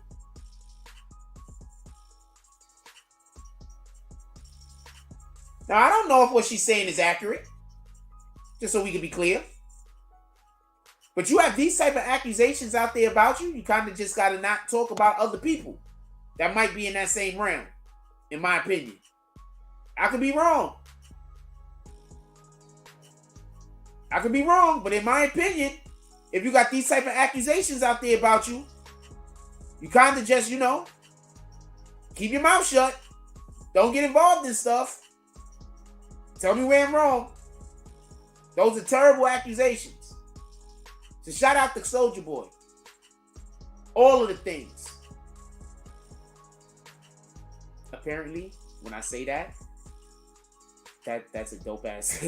Now, I don't know if what she's saying is accurate. Just so we can be clear. But you have these type of accusations out there about you. You kind of just got to not talk about other people that might be in that same realm, in my opinion. I could be wrong. I could be wrong, but in my opinion, if you got these type of accusations out there about you, you kind of just, keep your mouth shut. Don't get involved in stuff. Tell me where I'm wrong. Those are terrible accusations. So shout out to Soulja Boy. All of the things. Apparently, when I say that, that's a dope ass.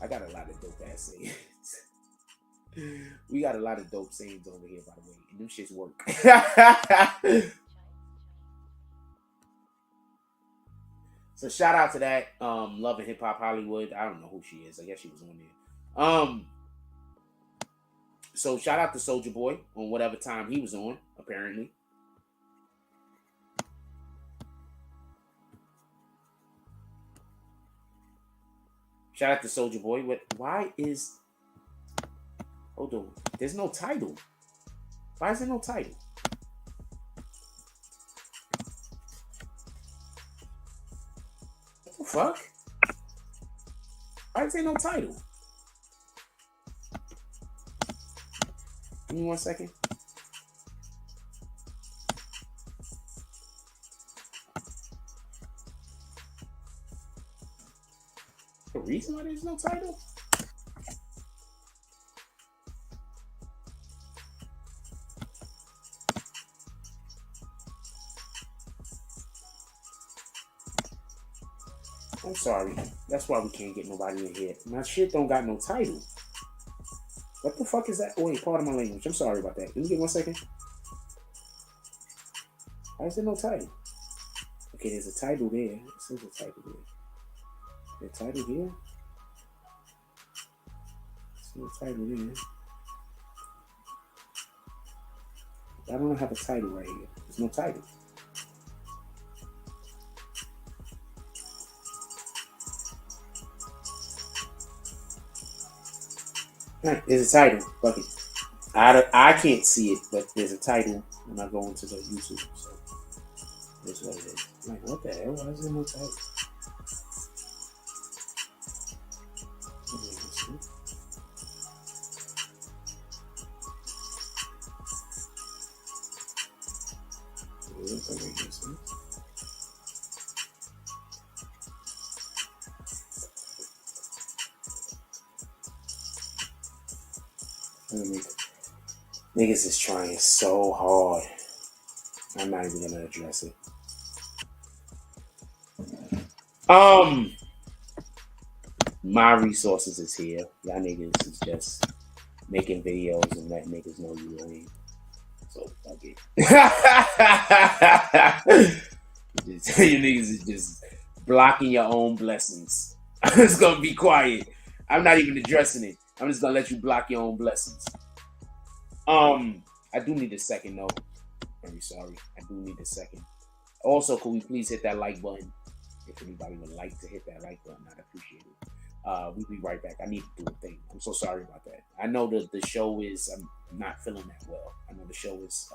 I got a lot of dope ass sayings. We got a lot of dope sayings over here, by the way. And them shits work. So shout out to that. Love and Hip Hop Hollywood. I don't know who she is. I guess she was on there. So shout out to Soulja Boy on whatever time he was on, apparently. Shout out to Soulja Boy. Why is... Hold on. There's no title. Why is there no title? What the fuck? Why is there no title? Give me 1 second. The reason why there's no title? I'm sorry. That's why we can't get nobody in here. My shit don't got no title. What the fuck is that? Oh, wait, part of my language. I'm sorry about that. Let me get 1 second. Why is there no title? Okay, there's a title there. It says a title there. The title here? There's no title there. I don't have a title right here. There's no title. Alright, there's a title. Fuck it. I can't see it, but there's a title when I go into the YouTube. So that's what it is. I'm like, what the hell? Why is there no title? Niggas is trying so hard. I'm not even gonna address it. My resources is here. Y'all niggas is just making videos and letting niggas know you lame. So fuck it. You niggas is just blocking your own blessings. I'm just gonna be quiet. I'm not even addressing it. I'm just gonna let you block your own blessings. I do need a second though. Very sorry. I do need a second. Also, could we please hit that like button? If anybody would like to hit that like button, I'd appreciate it. We'll be right back. I need to do a thing. I'm so sorry about that. I know that the show is, I'm not feeling that well. I know the show is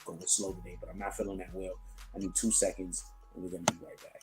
going slow today, but I'm not feeling that well. I need 2 seconds and we're going to be right back.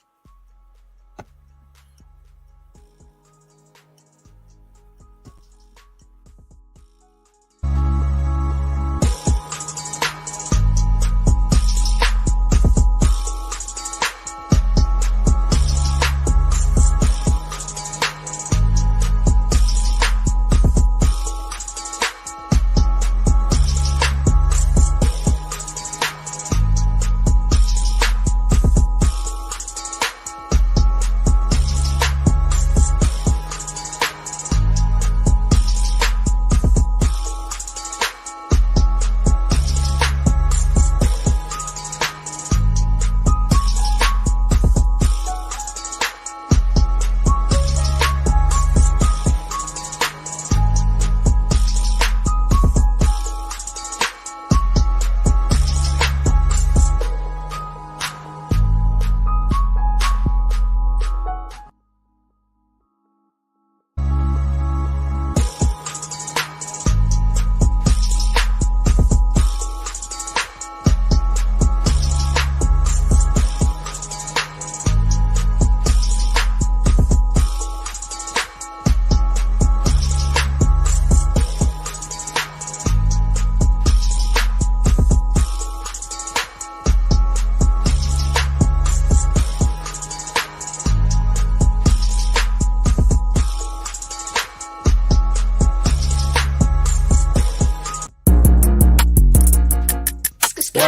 Made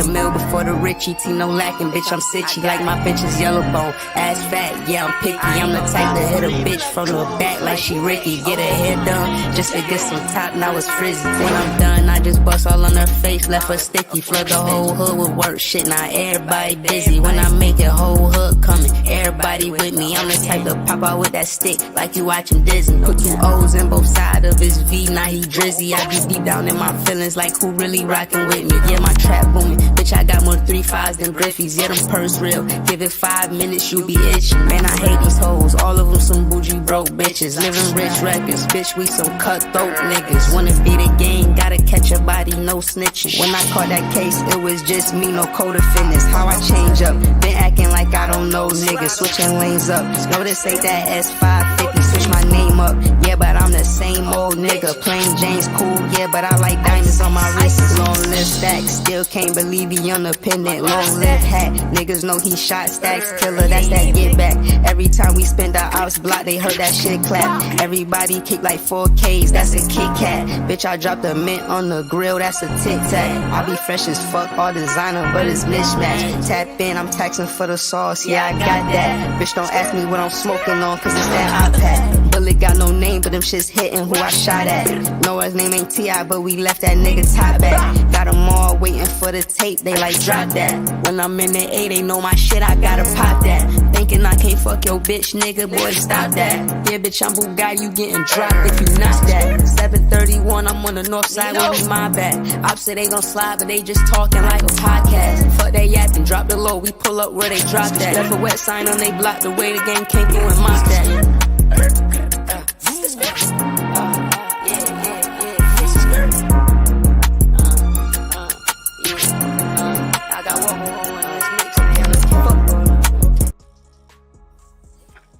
a meal before the Richie, T no lacking, bitch, I'm sitchy, like my bitch is yellow bone, ass fat, yeah, I'm picky, I'm the type to hit a bitch from the back like she Ricky, get her hair done, just to get some top, now it's frizzy, when I'm done, I just bust all on her face, left her sticky, flood the whole hood with work, shit, now everybody busy, when I make it, whole hood coming, everybody with me, I'm the type to pop out with that stick, like you watching Disney, put 2 O's in both sides of his V, now he drizzy, I be deep down in my feelings, like who really rocking with me, yeah, my trap booming, bitch, I got more 3-5s than Griffies, yeah, them purse real, give it 5 minutes, you be itching, man, I hate these hoes, all of them some bougie broke bitches, living rich records, bitch, we some cutthroat niggas, wanna be the game, gotta catch a body, no snitching, when I caught that case, it was just me, no code of fitness, how I change up, been acting like I don't know niggas, switching lanes up, no this ain't that S550, switch my name up, yeah, but I'm the same old nigga, plain Jane's cool, yeah, but I like diamonds on my wrist, long live stacks, still can't believe he independent, long live hat, niggas know he shot stacks, killer, that's that get back, every time we spend the ops block, they heard that shit clap, everybody kick like 4Ks, that's a Kit Kat, bitch, I dropped a mint on the grill, that's a Tic Tac, I be fresh as fuck, all designer, but it's mismatch, tap in, I'm taxing for the sauce, yeah, I got that, bitch, don't ask me what I'm smoking on, cause it's that iPad, bullet got no name, but them shits hitting who I shot at, know his name ain't T.I., but we left that nigga top back, got them all waiting for the tape, they like drop that, when I'm in the A, they know my shit, I gotta pop that, thinking I can't fuck your bitch, nigga, boy, stop that, yeah, bitch, I'm Bugatti, you getting dropped if you not that, 731, I'm on the north side, when we my back, ops say they gon' slide, but they just talking like a podcast, fuck that yapping, drop the low, we pull up where they drop that, left a wet sign on they block, the way the game came through and mock that.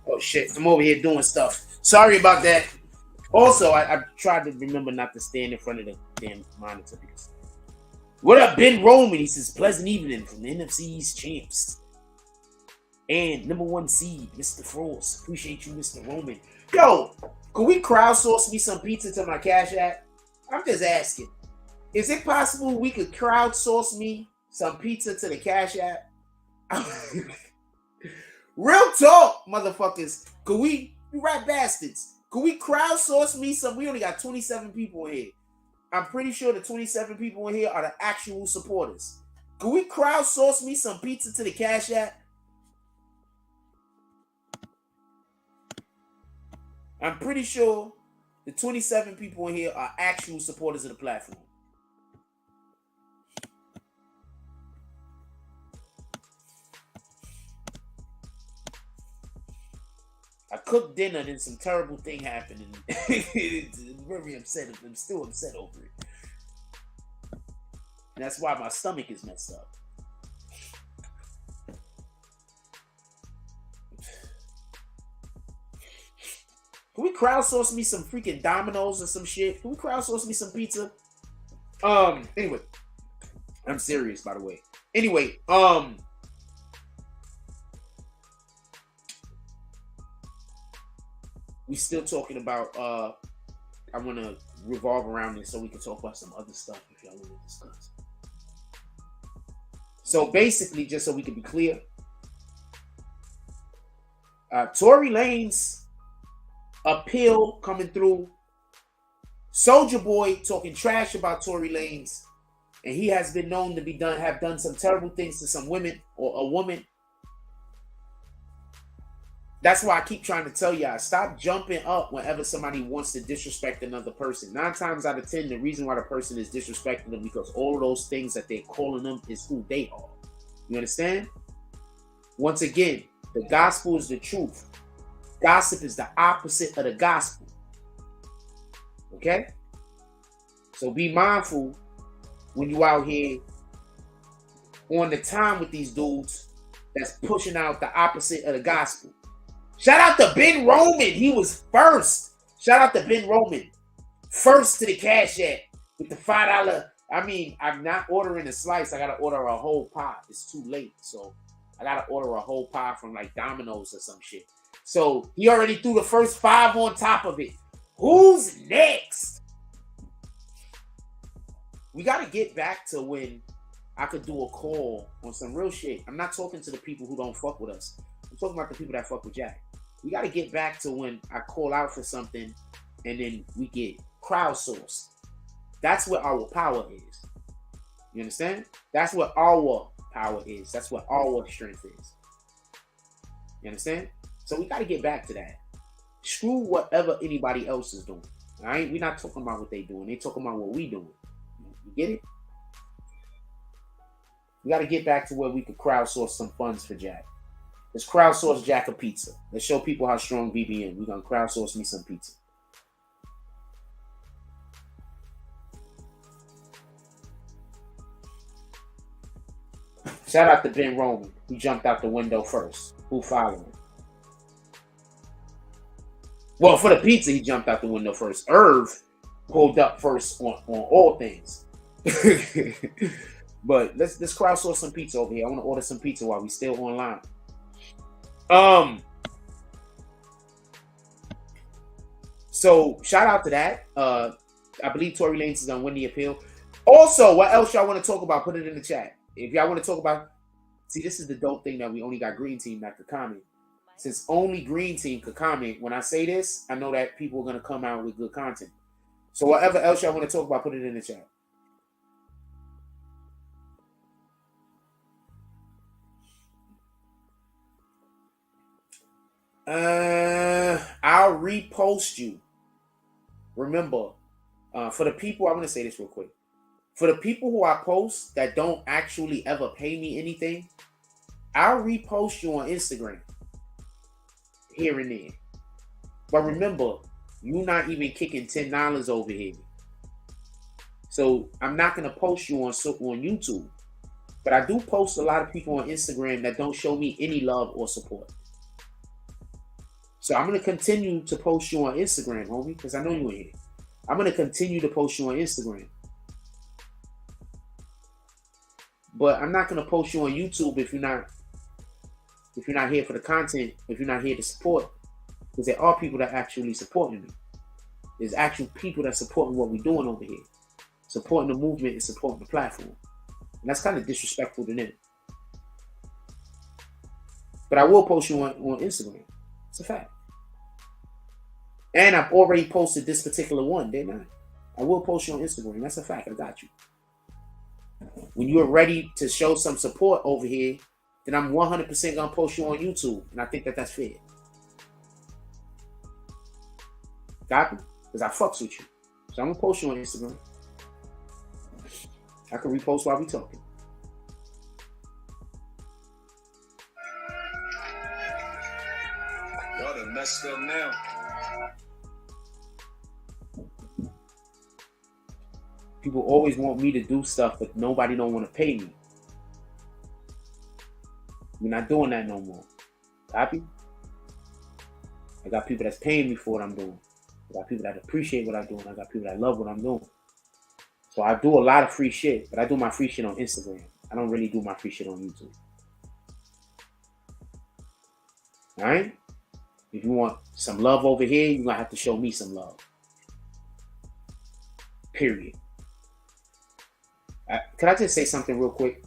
Oh shit, I'm over here doing stuff. Sorry about that. Also, I tried to remember not to stand in front of the damn monitor because. What up, Ben Roman? He says, pleasant evening from the NFC's champs. And number 1 seed, Mr. Frost. Appreciate you, Mr. Roman. Yo, could we crowdsource me some pizza to my Cash App? I'm just asking. Is it possible we could crowdsource me some pizza to the Cash App? Real talk, motherfuckers. Could we, you rat bastards, could we crowdsource me some? We only got 27 people in here. I'm pretty sure the 27 people in here are the actual supporters. Could we crowdsource me some pizza to the Cash App? I'm pretty sure the 27 people in here are actual supporters of the platform. I cooked dinner, then some terrible thing happened, and it's very upset. I'm still upset over it. And that's why my stomach is messed up. Can we crowdsource me some freaking Domino's or some shit? Can we crowdsource me some pizza? Anyway. I'm serious, by the way. Anyway, we still talking about, I want to revolve around this so we can talk about some other stuff if y'all want to discuss. So basically, just so we can be clear, Tory Lanez appeal coming through. Soulja Boy talking trash about Tory Lanez, and he has been known to have done some terrible things to some women or a woman. That's why I keep trying to tell y'all, stop jumping up whenever somebody wants to disrespect another person. 9 times out of 10, the reason why the person is disrespecting them because all of those things that they're calling them is who they are. You understand? Once again, the gospel is the truth. Gossip is the opposite of the gospel. Okay? So be mindful when you out here on the time with these dudes that's pushing out the opposite of the gospel. Shout out to Ben Roman. He was first. Shout out to Ben Roman. First to the Cash App with the $5. I mean, I'm not ordering a slice. I got to order a whole pie. It's too late. So I got to order a whole pie from like Domino's or some shit. So he already threw the first 5 on top of it. Who's next? We got to get back to when I could do a call on some real shit. I'm not talking to the people who don't fuck with us. I'm talking about the people that fuck with Jack. We got to get back to when I call out for something and then we get crowdsourced. That's what our power is. You understand? That's what our power is. That's what our strength is. You understand? So we got to get back to that. Screw whatever anybody else is doing. All right? We're not talking about what they doing. They talking about what we doing. You get it? We got to get back to where we could crowdsource some funds for Jack. Let's crowdsource Jack a pizza. Let's show people how strong BBN. We're going to crowdsource me some pizza. Shout out to Ben Roman. He jumped out the window first. Who following? Well, for the pizza, he jumped out the window first. Irv pulled up first on all things. But let's crowdsource some pizza over here. I want to order some pizza while we still online. So shout out to that. I believe Tory Lanez is gonna win the appeal. Also, what else y'all want to talk about? Put it in the chat. If y'all want to talk about, see, this is the dope thing that we only got Green Team that could comment. Since only Green Team could comment, when I say this, I know that people are gonna come out with good content. So whatever else y'all want to talk about, put it in the chat. I'll repost you. Remember, for the people, I'm gonna say this real quick. For the people who I post that don't actually ever pay me anything, I'll repost you on Instagram here and there. But remember, you're not even kicking $10 over here. So I'm not gonna post you on YouTube. But I do post a lot of people on Instagram that don't show me any love or support. So I'm going to continue to post you on Instagram, homie, because I know you in here. I'm going to continue to post you on Instagram. But I'm not going to post you on YouTube if you're not here for the content, if you're not here to support. Because there are people that actually supporting me. There's actual people that supporting what we're doing over here. Supporting the movement and supporting the platform. And that's kind of disrespectful to them. But I will post you on Instagram. It's a fact. And I've already posted this particular one, didn't I? I will post you on Instagram. That's a fact. I got you. When you're ready to show some support over here, then I'm 100% going to post you on YouTube. And I think that that's fair. Got me? Because I fucks with you. So I'm going to post you on Instagram. I can repost while we talking. Y'all done messed up now. People always want me to do stuff, but nobody don't want to pay me. We're not doing that no more. Copy? I got people that's paying me for what I'm doing. I got people that appreciate what I'm doing. I got people that love what I'm doing. So I do a lot of free shit, but I do my free shit on Instagram. I don't really do my free shit on YouTube. All right? If you want some love over here, you're going to have to show me some love. Period. Can I just say something real quick?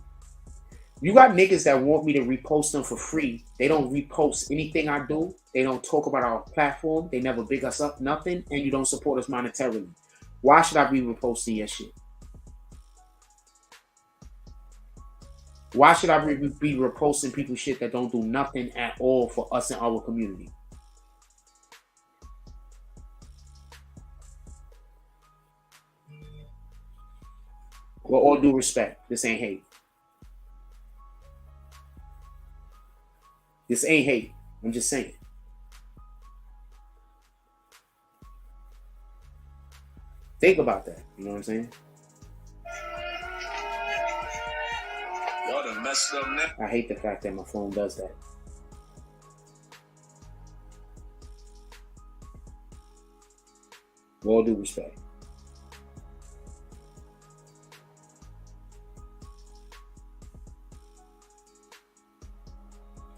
You got niggas that want me to repost them for free. They don't repost anything I do. They don't talk about our platform. They never big us up, nothing. And you don't support us monetarily. Why should I be reposting your shit? Why should I be reposting people's shit that don't do nothing at all for us and our community? With all due respect, this ain't hate. This ain't hate. I'm just saying. Think about that. You know what I'm saying? Y'all done messed up now. I hate the fact that my phone does that. With all due respect.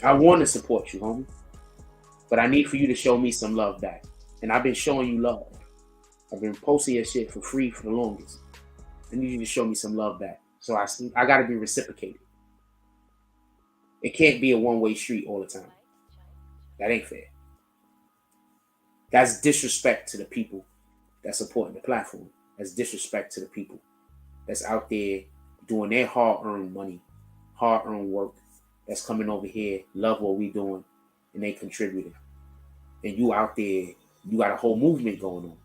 I want to support you, homie. But I need for you to show me some love back. And I've been showing you love. I've been posting your shit for free for the longest. I need you to show me some love back. So I got to be reciprocated. It can't be a one-way street all the time. That ain't fair. That's disrespect to the people that's supporting the platform. That's disrespect to the people that's out there doing their hard-earned money, hard-earned work, that's coming over here, love what we doing, and they contributing. And you out there, you got a whole movement going on.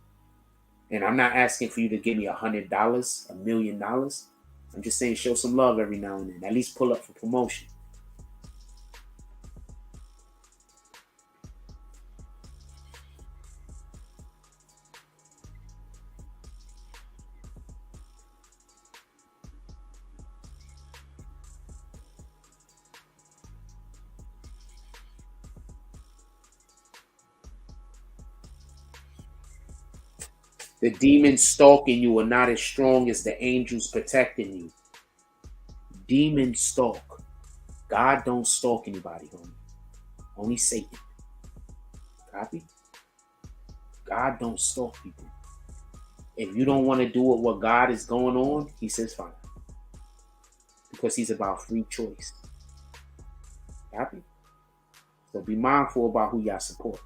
And I'm not asking for you to give me $100, $1 million. I'm just saying show some love every now and then. At least pull up for promotion. The demons stalking you are not as strong as the angels protecting you. Demons stalk. God don't stalk anybody, homie. Only Satan. Copy? God don't stalk people. If you don't want to do it what God is going on, he says fine. Because he's about free choice. Copy? So be mindful about who y'all support.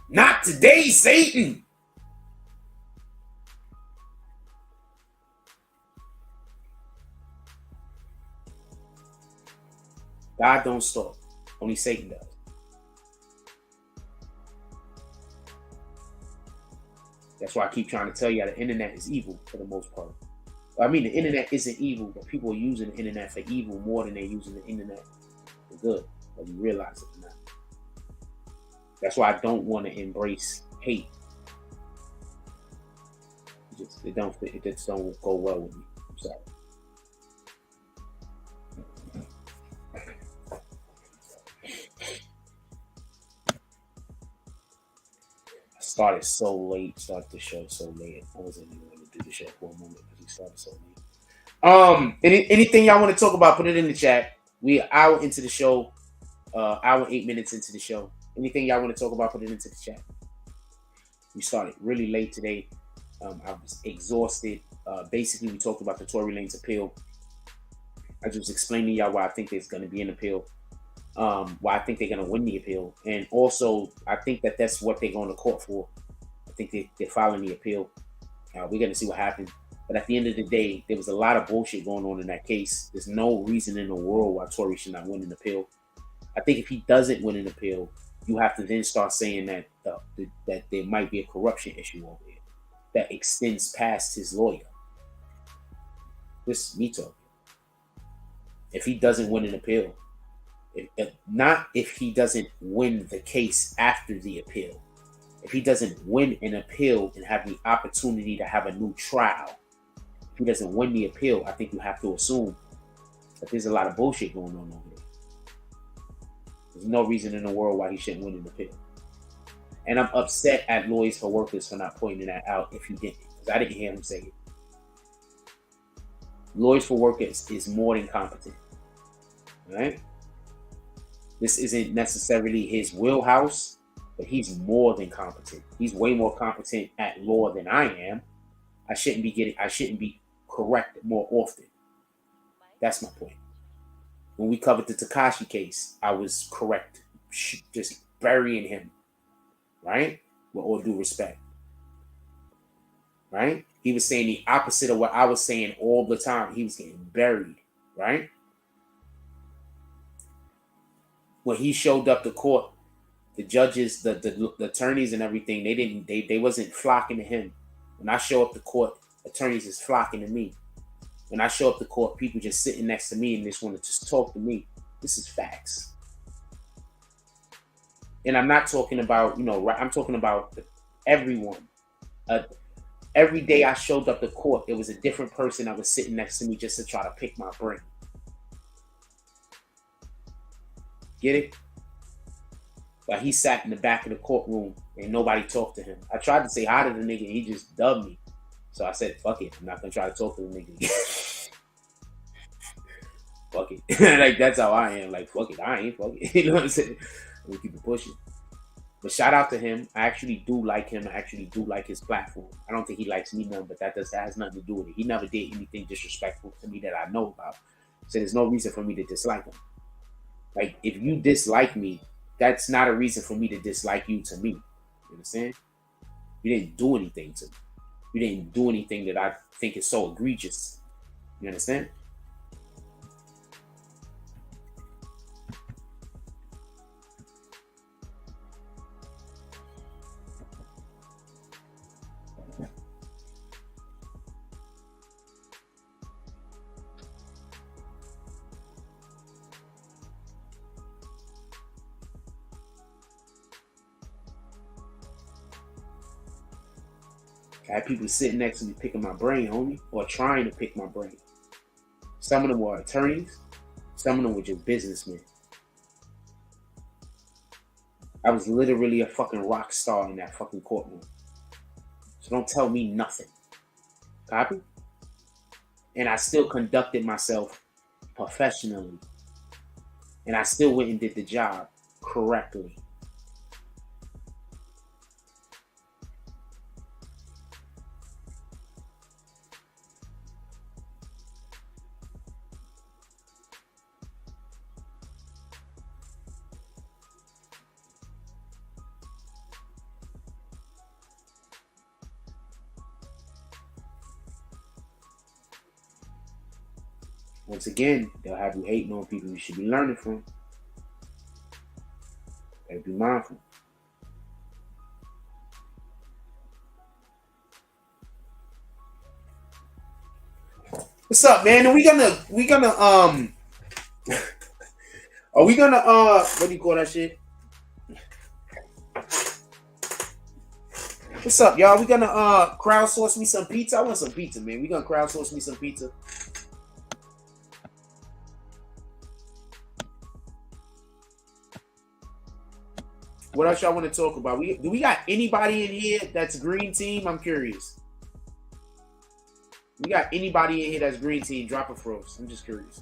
Not today, Satan. God don't stalk. Only Satan does. That's why I keep trying to tell you the internet is evil for the most part. I mean, the internet isn't evil, but people are using the internet for evil more than they're using the internet for good. Whether you realize it or not. That's why I don't want to embrace hate. It just don't go well with me. I'm sorry. Started so late. Started the show so late. I wasn't even going to do the show for a moment because we started so late. Anything y'all want to talk about? Put it in the chat. We are hour into the show. Hour 8 minutes into the show. Anything y'all want to talk about? Put it into the chat. We started really late today. I was exhausted. Basically, we talked about the Tory Lanez appeal. I just explained to y'all why I think there's going to be an appeal. Why I think they're going to win the appeal. And also, I think that that's what they're going to court for. I think they're filing the appeal. We're going to see what happens. But at the end of the day, there was a lot of bullshit going on in that case. There's no reason in the world why Tory should not win an appeal. I think if he doesn't win an appeal, you have to then start saying that there might be a corruption issue over here that extends past his lawyer. This is me talking. If he doesn't win an appeal, if he doesn't win the case after the appeal, if he doesn't win an appeal and have the opportunity to have a new trial, if he doesn't win the appeal, I think you have to assume that there's a lot of bullshit going on over there. There's no reason in the world why he shouldn't win an appeal. And I'm upset at Lawyers for Workers for not pointing that out if he didn't. Because I didn't hear him say it. Lawyers for Workers is more than competent. Right? This isn't necessarily his wheelhouse, but he's more than competent. He's way more competent at law than I am. I shouldn't be corrected more often. That's my point. When we covered the Tekashi case, I was correct, just burying him, right? With all due respect, right? He was saying the opposite of what I was saying all the time. He was getting buried, right? When he showed up to court, the judges, the attorneys and everything, they wasn't flocking to him. When I show up to court, attorneys is flocking to me. When I show up to court, people just sitting next to me and just want to just talk to me. This is facts. And I'm not talking about, I'm talking about everyone. Every day I showed up to court, it was a different person that was sitting next to me just to try to pick my brain. Get it? But he sat in the back of the courtroom and nobody talked to him. I tried to say hi to the nigga, he just dubbed me. So I said, fuck it, I'm not gonna try to talk to the nigga again. fuck it. Like, that's how I am. Like, fuck it, I ain't fuck it. You know what I'm saying? We keep it pushing. But shout out to him. I actually do like him. I actually do like his platform. I don't think he likes me none, but that has nothing to do with it. He never did anything disrespectful to me that I know about. So there's no reason for me to dislike him. Like, if you dislike me, that's not a reason for me to dislike you to me. You understand? You didn't do anything to me. You didn't do anything that I think is so egregious. You understand? I had people sitting next to me picking my brain, homie, or trying to pick my brain. Some of them were attorneys. Some of them were just businessmen. I was literally a fucking rock star in that fucking courtroom. So don't tell me nothing. Copy? And I still conducted myself professionally. And I still went and did the job correctly. Once again, they'll have you hating on people you should be learning from. Gotta be mindful. What's up, man? Are we gonna what do you call that shit? What's up, y'all? We gonna crowdsource me some pizza. I want some pizza, man. We gonna crowdsource me some pizza. What else y'all want to talk about? Do we got anybody in here that's green team? I'm curious. We got anybody in here that's green team? Drop it for us. I'm just curious.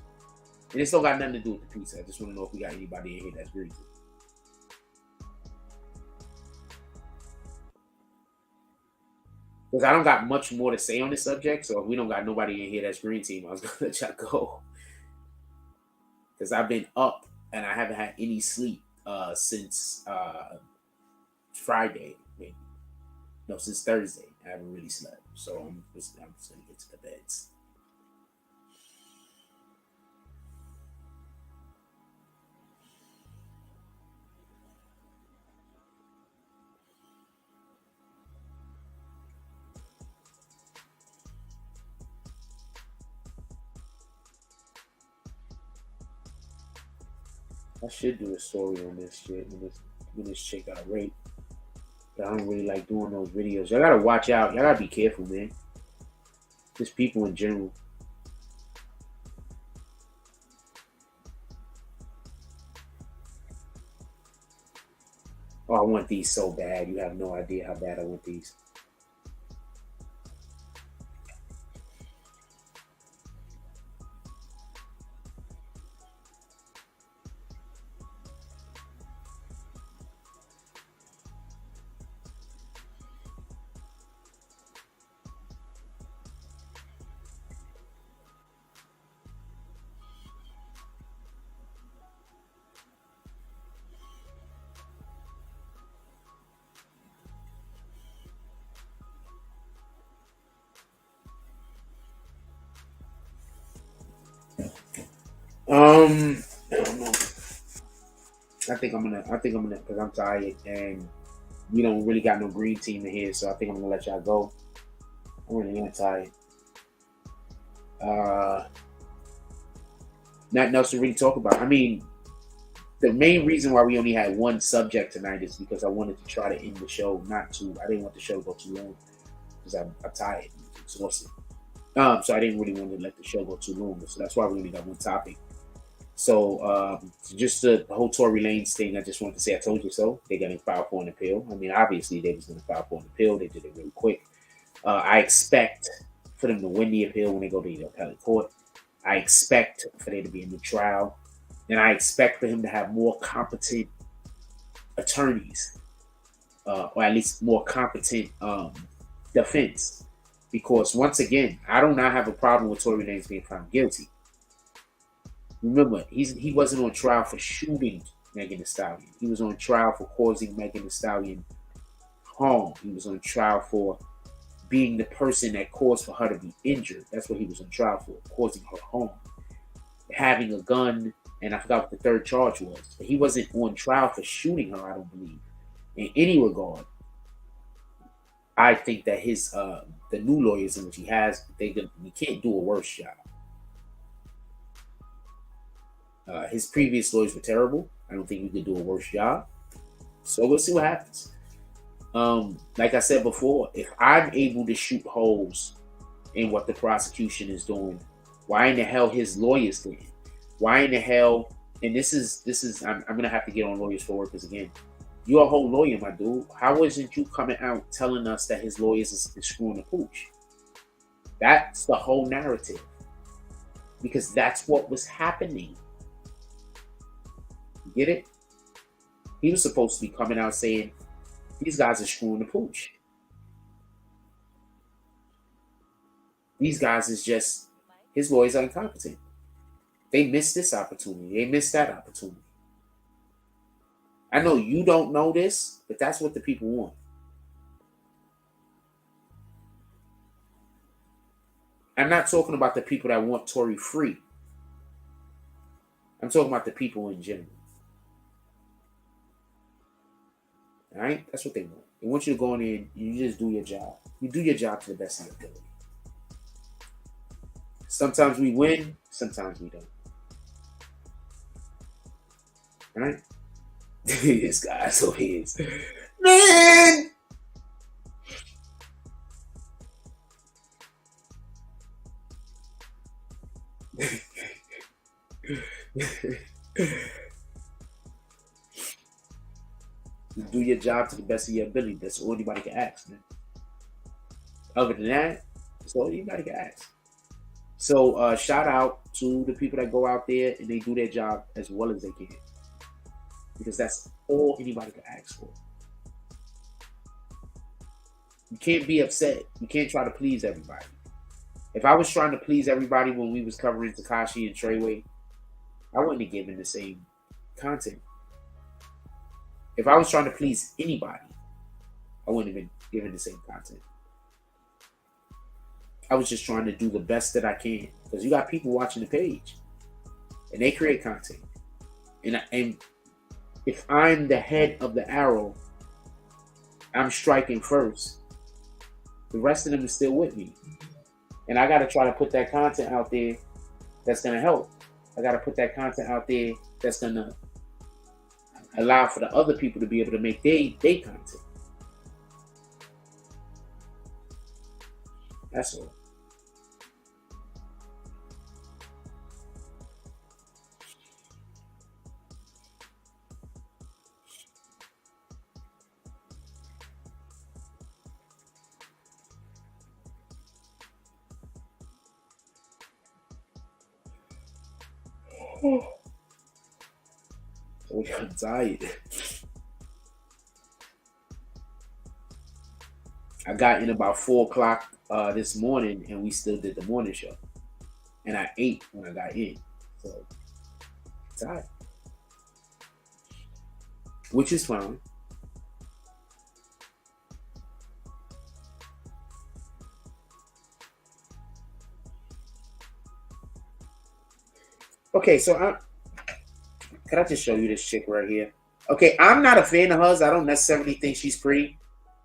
And it still got nothing to do with the pizza. I just want to know if we got anybody in here that's green team. Because I don't got much more to say on this subject. So if we don't got nobody in here that's green team, I was going to let y'all go. Because I've been up and I haven't had any sleep since Friday, maybe. No, since Thursday. I haven't really slept. So I'm just going to get to the beds. I should do a story on this shit when this chick got raped. But I don't really like doing those videos. Y'all gotta watch out. Y'all gotta be careful, man. Just people in general. Oh, I want these so bad. You have no idea how bad I want these. I don't know. I think I'm gonna because I'm tired and we don't really got no green team in here, so I think I'm gonna let y'all go. I'm really not tired. Nothing else to really talk about. I mean, the main reason why we only had one subject tonight is because I wanted to try to end the show. I didn't want the show to go too long because I'm tired, I'm exhausted. So I didn't really want to let the show go too long. So that's why we only got one topic. So just the whole Tory Lanez thing, I just wanted to say I told you so. They're going to file for an appeal. I mean, obviously they was going to file for an appeal. They did it really quick. I expect for them to win the appeal when they go to the appellate court. I expect for there to be a new trial, and I expect for him to have more competent attorneys, or at least more competent defense. Because once again, I do not have a problem with Tory Lanez being found guilty. Remember, he wasn't on trial for shooting Megan Thee Stallion. He was on trial for causing Megan Thee Stallion harm. He was on trial for being the person that caused for her to be injured. That's what he was on trial for, causing her harm. Having a gun, and I forgot what the third charge was. But he wasn't on trial for shooting her, I don't believe. In any regard, I think that his the new lawyers in which he has, he can't do a worse job. His previous lawyers were terrible. I don't think he could do a worse job. So we'll see what happens. Like I said before, if I'm able to shoot holes in what the prosecution is doing, why in the hell his lawyers didn't? Why in the hell? And this is I'm gonna have to get on Lawyers for Workers again. You're a whole lawyer, my dude. How isn't you coming out telling us that his lawyers is screwing the pooch? That's the whole narrative. Because that's what was happening. You get it? He was supposed to be coming out saying, these guys are screwing the pooch. These guys is just, his lawyers are incompetent. They missed this opportunity. They missed that opportunity. I know you don't know this, but that's what the people want. I'm not talking about the people that want Tory free. I'm talking about the people in general. All right? That's what they want. They want you to go in there and you just do your job. You do your job to the best of your ability. Sometimes we win, sometimes we don't. All right? This guy, so he is. Man! You do your job to the best of your ability. That's all anybody can ask, man. Other than that, that's all anybody can ask. So shout out to the people that go out there and they do their job as well as they can. Because that's all anybody can ask for. You can't be upset. You can't try to please everybody. If I was trying to please everybody when we was covering Tekashi and Treyway, I wouldn't have given the same content. If I was trying to please anybody, I wouldn't have been given the same content. I was just trying to do the best that I can. Because you got people watching the page. And they create content. And if I'm the head of the arrow, I'm striking first. The rest of them is still with me. And I got to try to put that content out there that's going to help. I got to put that content out there that's going to allow for the other people to be able to make their content. That's all. I'm tired. I got in about 4 o'clock this morning and we still did the morning show. And I ate when I got in. So, tired. Which is fine. Okay, so can I just show you this chick right here? Okay, I'm not a fan of hers. I don't necessarily think she's pretty.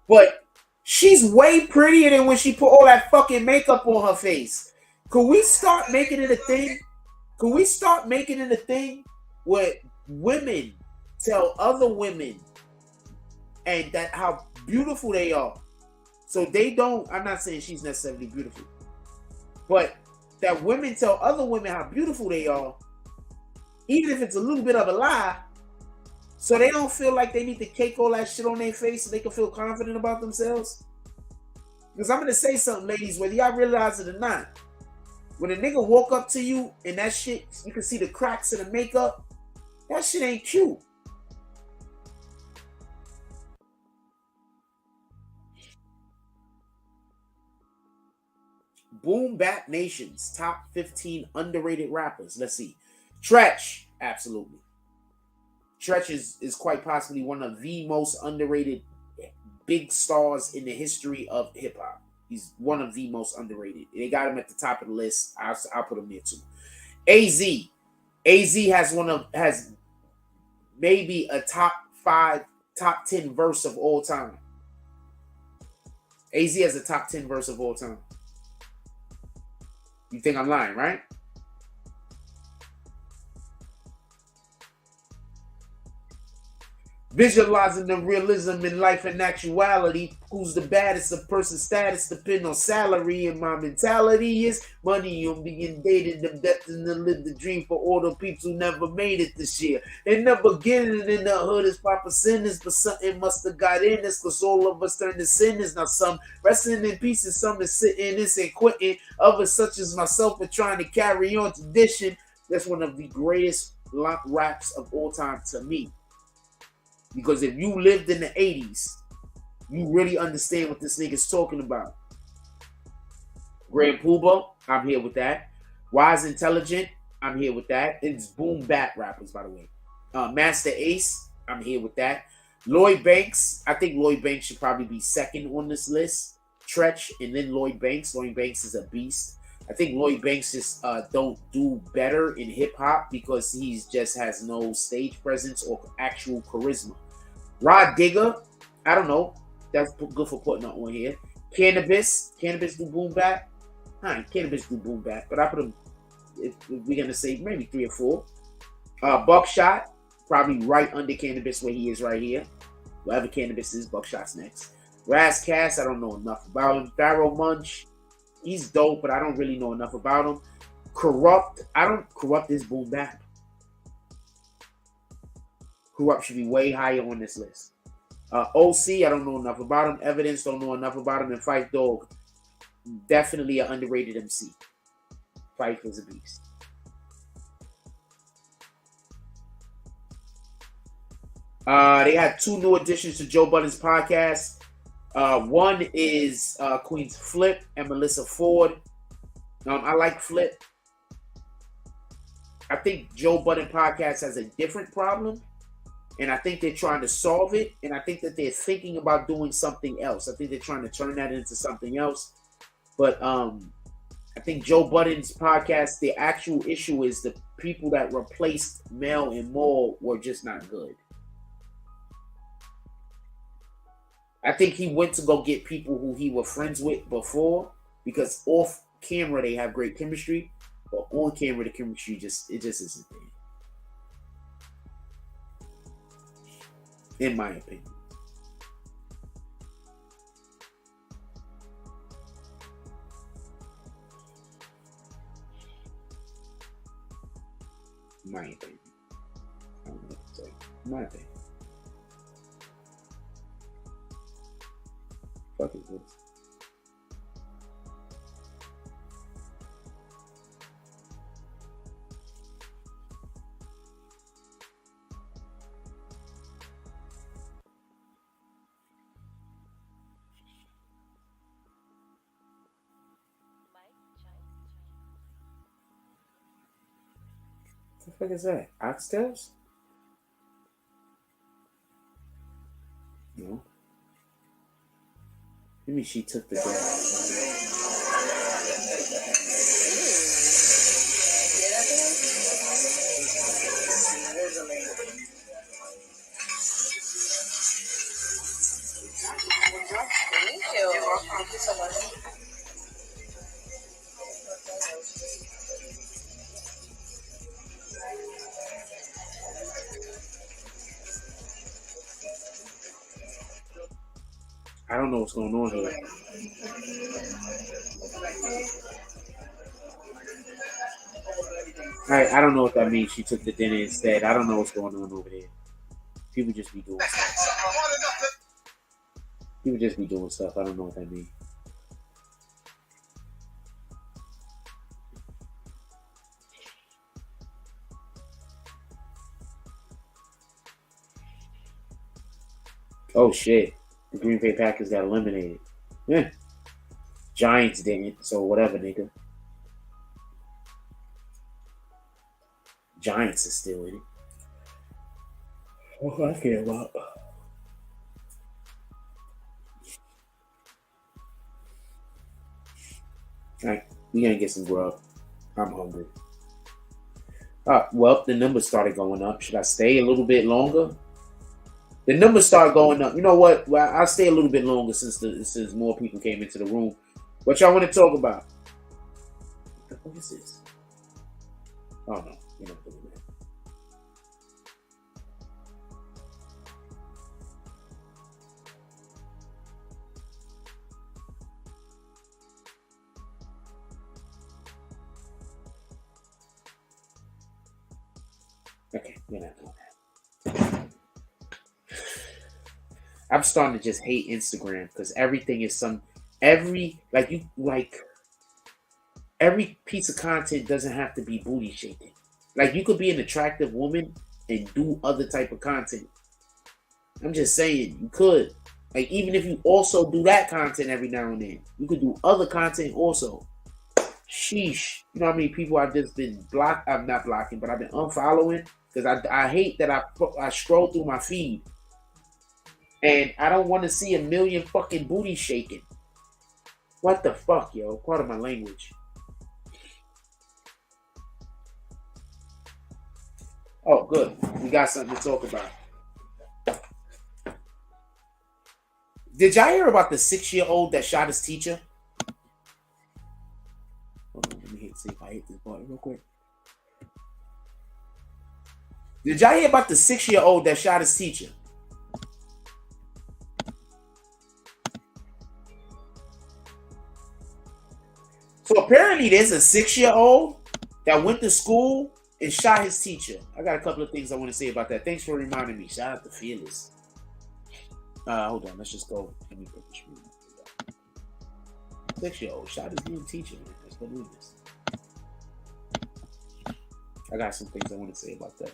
But she's way prettier than when she put all that fucking makeup on her face. Could we start making it a thing? Could we start making it a thing where women tell other women and that how beautiful they are? So they don't, I'm not saying she's necessarily beautiful, but that women tell other women how beautiful they are, even if it's a little bit of a lie, so they don't feel like they need to cake all that shit on their face so they can feel confident about themselves. Because I'm going to say something, ladies, whether y'all realize it or not. When a nigga walk up to you and that shit, you can see the cracks in the makeup, that shit ain't cute. Boom Bap Nation's top 15 underrated rappers. Let's see. Tretch, absolutely. Tretch is quite possibly one of the most underrated big stars in the history of hip hop. He's one of the most underrated. They got him at the top of the list. I'll put him there too. AZ has maybe a top 10 verse of all time. AZ has a top 10 verse of all time. You think I'm lying, right? Visualizing the realism in life and actuality. Who's the baddest? A person's status depend on salary, and my mentality is money on being dated. The depth and to live the dream for all the people who never made it this year. In the beginning, in the hood is proper sinners, but something must have got in us, cause all of us turn to sinners. Now some resting in peace and some is sitting in this and quitting. Others such as myself are trying to carry on tradition. That's one of the greatest raps of all time to me. Because if you lived in the 80s, you really understand what this nigga's talking about. Grand Poobah, I'm here with that. Wise Intelligent, I'm here with that. It's boom bap rappers, by the way. Master Ace, I'm here with that. Lloyd Banks, I think Lloyd Banks should probably be second on this list. Tretch, and then Lloyd Banks. Lloyd Banks is a beast. I think Lloyd Banks just don't do better in hip hop because he just has no stage presence or actual charisma. Rod Digger, I don't know. That's good for putting on here. Cannabis do boom bap. Cannabis do boom bap, but I put him. If we're gonna say maybe 3 or 4. Buckshot, probably right under Cannabis where he is right here. Wherever Cannabis is, Buckshot's next. Raz Cass, I don't know enough about him. Pharaoh Munch, he's dope, but I don't really know enough about him. Corrupt is boom bap. Corrupt should be way higher on this list. OC, I don't know enough about him. Evidence, don't know enough about him. And Phife Dawg, definitely an underrated MC. Phife is a beast. They had 2 new additions to Joe Budden's podcast. One is Queen's Flip and Melissa Ford. I like Flip. I think Joe Budden podcast has a different problem, and I think they're trying to solve it, and I think that they're thinking about doing something else. I think they're trying to turn that into something else. But I think Joe Budden's podcast, the actual issue is the people that replaced Mel and Maul were just not good. I think he went to go get people who he was friends with before, because off camera they have great chemistry, but on camera the chemistry just isn't there. In my opinion. My opinion. I don't know what to say. My opinion. Fuck is this? What the fuck is that? Oxtails? No. Maybe she took the gas. I don't know what's going on here. I don't know what that means. She took the dinner instead. I don't know what's going on over there. People just be doing stuff. People just be doing stuff. I don't know what that means. Oh shit. The Green Bay Packers got eliminated. Yeah. Giants didn't, so whatever, nigga. Giants is still in it. Oh, I care about. Alright, we gonna get some grub. I'm hungry. Well, the numbers started going up. Should I stay a little bit longer? The numbers start going up. You know what? Well, I'll stay a little bit longer since more people came into the room. What y'all want to talk about? What is this? Oh no, you're not doing that. Okay, you're not doing that. I'm starting to just hate Instagram because everything is every piece of content doesn't have to be booty shaking. Like you could be an attractive woman and do other type of content. I'm just saying you could. Like even if you also do that content every now and then, you could do other content also. Sheesh. You know how many people I've just been I'm not blocking, but I've been unfollowing because I hate that I scroll through my feed and I don't want to see a million fucking booty shaking. What the fuck, yo? Part of my language. Oh, good. We got something to talk about. Did y'all hear about the 6-year-old that shot his teacher? Hold on, let me see if I hit this button real quick. Did y'all hear about the 6-year-old that shot his teacher? So apparently there's a 6-year-old that went to school and shot his teacher. I got a couple of things I want to say about that. Thanks for reminding me. Shout out to Fearless. Hold on. Let's just go. Let me put this. 6-year-old shot his damn teacher. Man. Let's go do this. I got some things I want to say about that.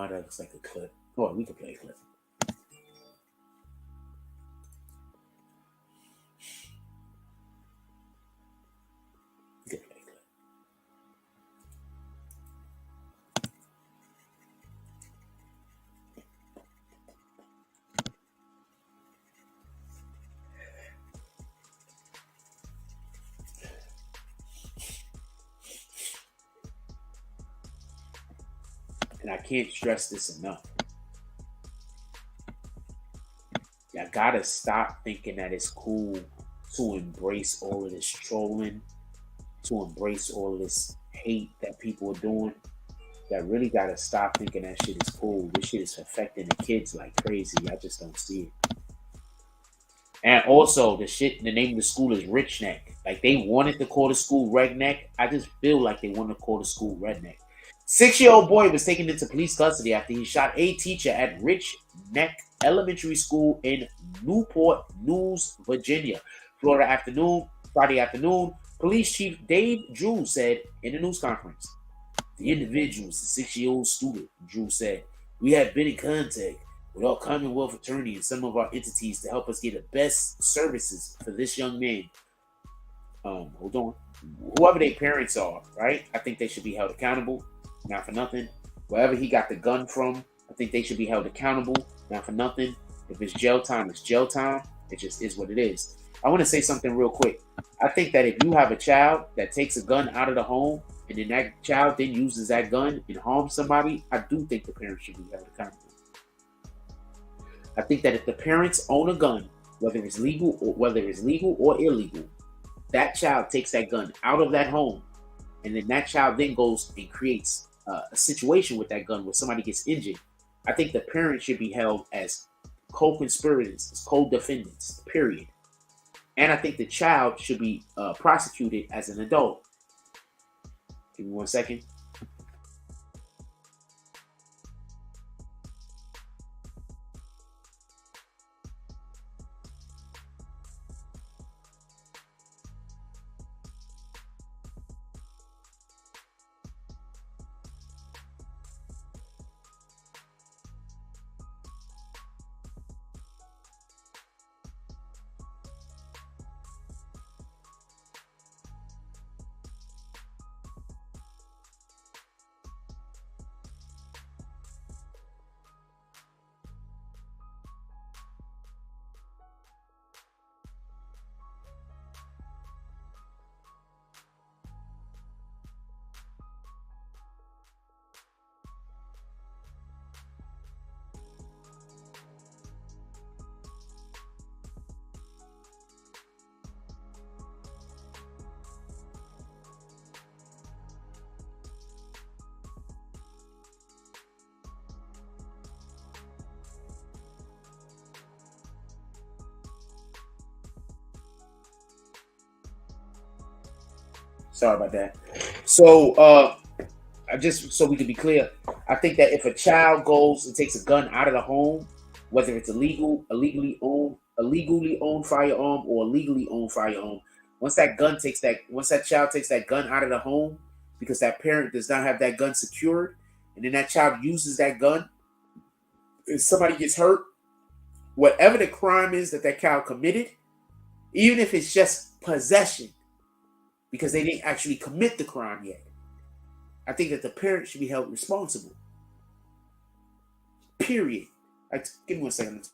That looks like a clip. Oh, we can play a clip. And I can't stress this enough. Y'all gotta stop thinking that it's cool to embrace all of this trolling, to embrace all of this hate that people are doing. Y'all really gotta stop thinking that shit is cool. This shit is affecting the kids like crazy. I just don't see it. And also, the name of the school is Rich Neck. Like they wanted to call the school Redneck. I just feel like they want to call the school Redneck. 6-year-old boy was taken into police custody after he shot a teacher at Rich Neck Elementary School in Newport News, Virginia. Friday afternoon, Police Chief Dave Drew said in a news conference. The individual is a 6-year-old student, Drew said. We have been in contact with our Commonwealth attorney and some of our entities to help us get the best services for this young man. Hold on. Whoever their parents are, right? I think they should be held accountable. Not for nothing. Wherever he got the gun from, I think they should be held accountable. Not for nothing. If it's jail time, it's jail time. It just is what it is. I want to say something real quick. I think that if you have a child that takes a gun out of the home and then that child then uses that gun and harms somebody, I do think the parents should be held accountable. I think that if the parents own a gun, whether it's legal or illegal, that child takes that gun out of that home, and then that child then goes and creates a situation with that gun where somebody gets injured. I think the parents should be held as co-conspirators, as co-defendants, period. And I think the child should be prosecuted as an adult. Give me 1 second. Sorry about that. So, I just so we can be clear, I think that if a child goes and takes a gun out of the home, whether it's illegally owned firearm or a legally owned firearm, once that child takes that gun out of the home because that parent does not have that gun secured, and then that child uses that gun, if somebody gets hurt, whatever the crime is that child committed, even if it's just possession, because they didn't actually commit the crime yet, I think that the parent should be held responsible. Period. Give me 1 second.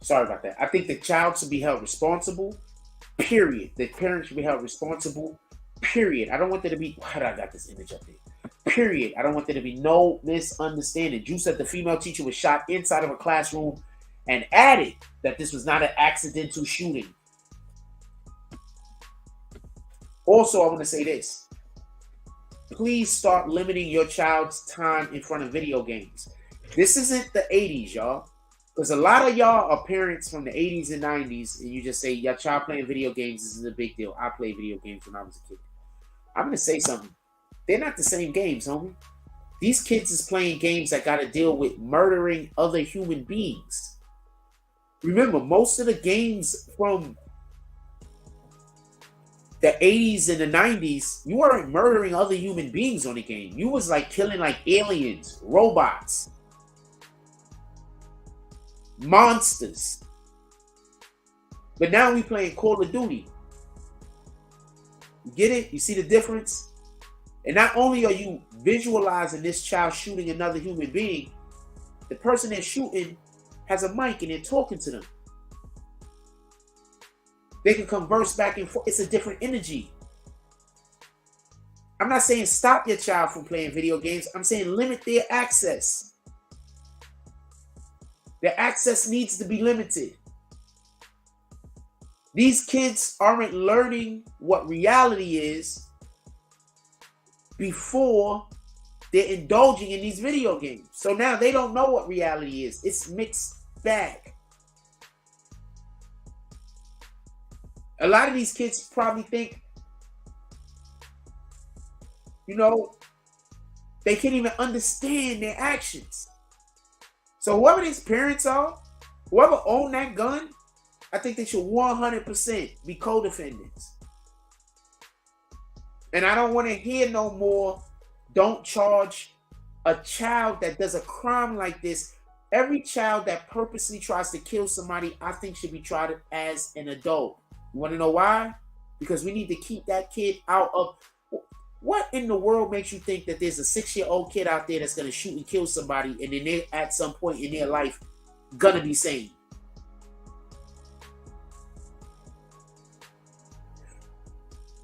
Sorry about that. I think the child should be held responsible. Period. The parent should be held responsible. Period. I don't want there to be. How did I got this image up there? Period. I don't want there to be no misunderstanding. Drew said the female teacher was shot inside of a classroom and added that this was not an accidental shooting. Also, I want to say this. Please start limiting your child's time in front of video games. This isn't the 80s, y'all. Because a lot of y'all are parents from the 80s and 90s, and you just say, your child playing video games, this is a big deal. I played video games when I was a kid. I'm going to say something. They're not the same games, homie. These kids is playing games that got to deal with murdering other human beings. Remember, most of the games from the 80s and the 90s, you weren't murdering other human beings on the game. You was like killing like aliens, robots, monsters. But now we playing Call of Duty. You get it? You see the difference? And not only are you visualizing this child shooting another human being, the person they're shooting has a mic and they're talking to them. They can converse back and forth. It's a different energy. I'm not saying stop your child from playing video games. I'm saying limit their access. Their access needs to be limited. These kids aren't learning what reality is before they're indulging in these video games. So now they don't know what reality is. It's mixed bag. A lot of these kids probably think, they can't even understand their actions. So whoever these parents are, whoever own that gun, I think they should 100% be co-defendants. And I don't want to hear no more, don't charge a child that does a crime like this. Every child that purposely tries to kill somebody, I think should be tried as an adult. You want to know why? Because we need to keep that kid out of... What in the world makes you think that there's a 6-year-old kid out there that's going to shoot and kill somebody and then they're at some point in their life going to be sane?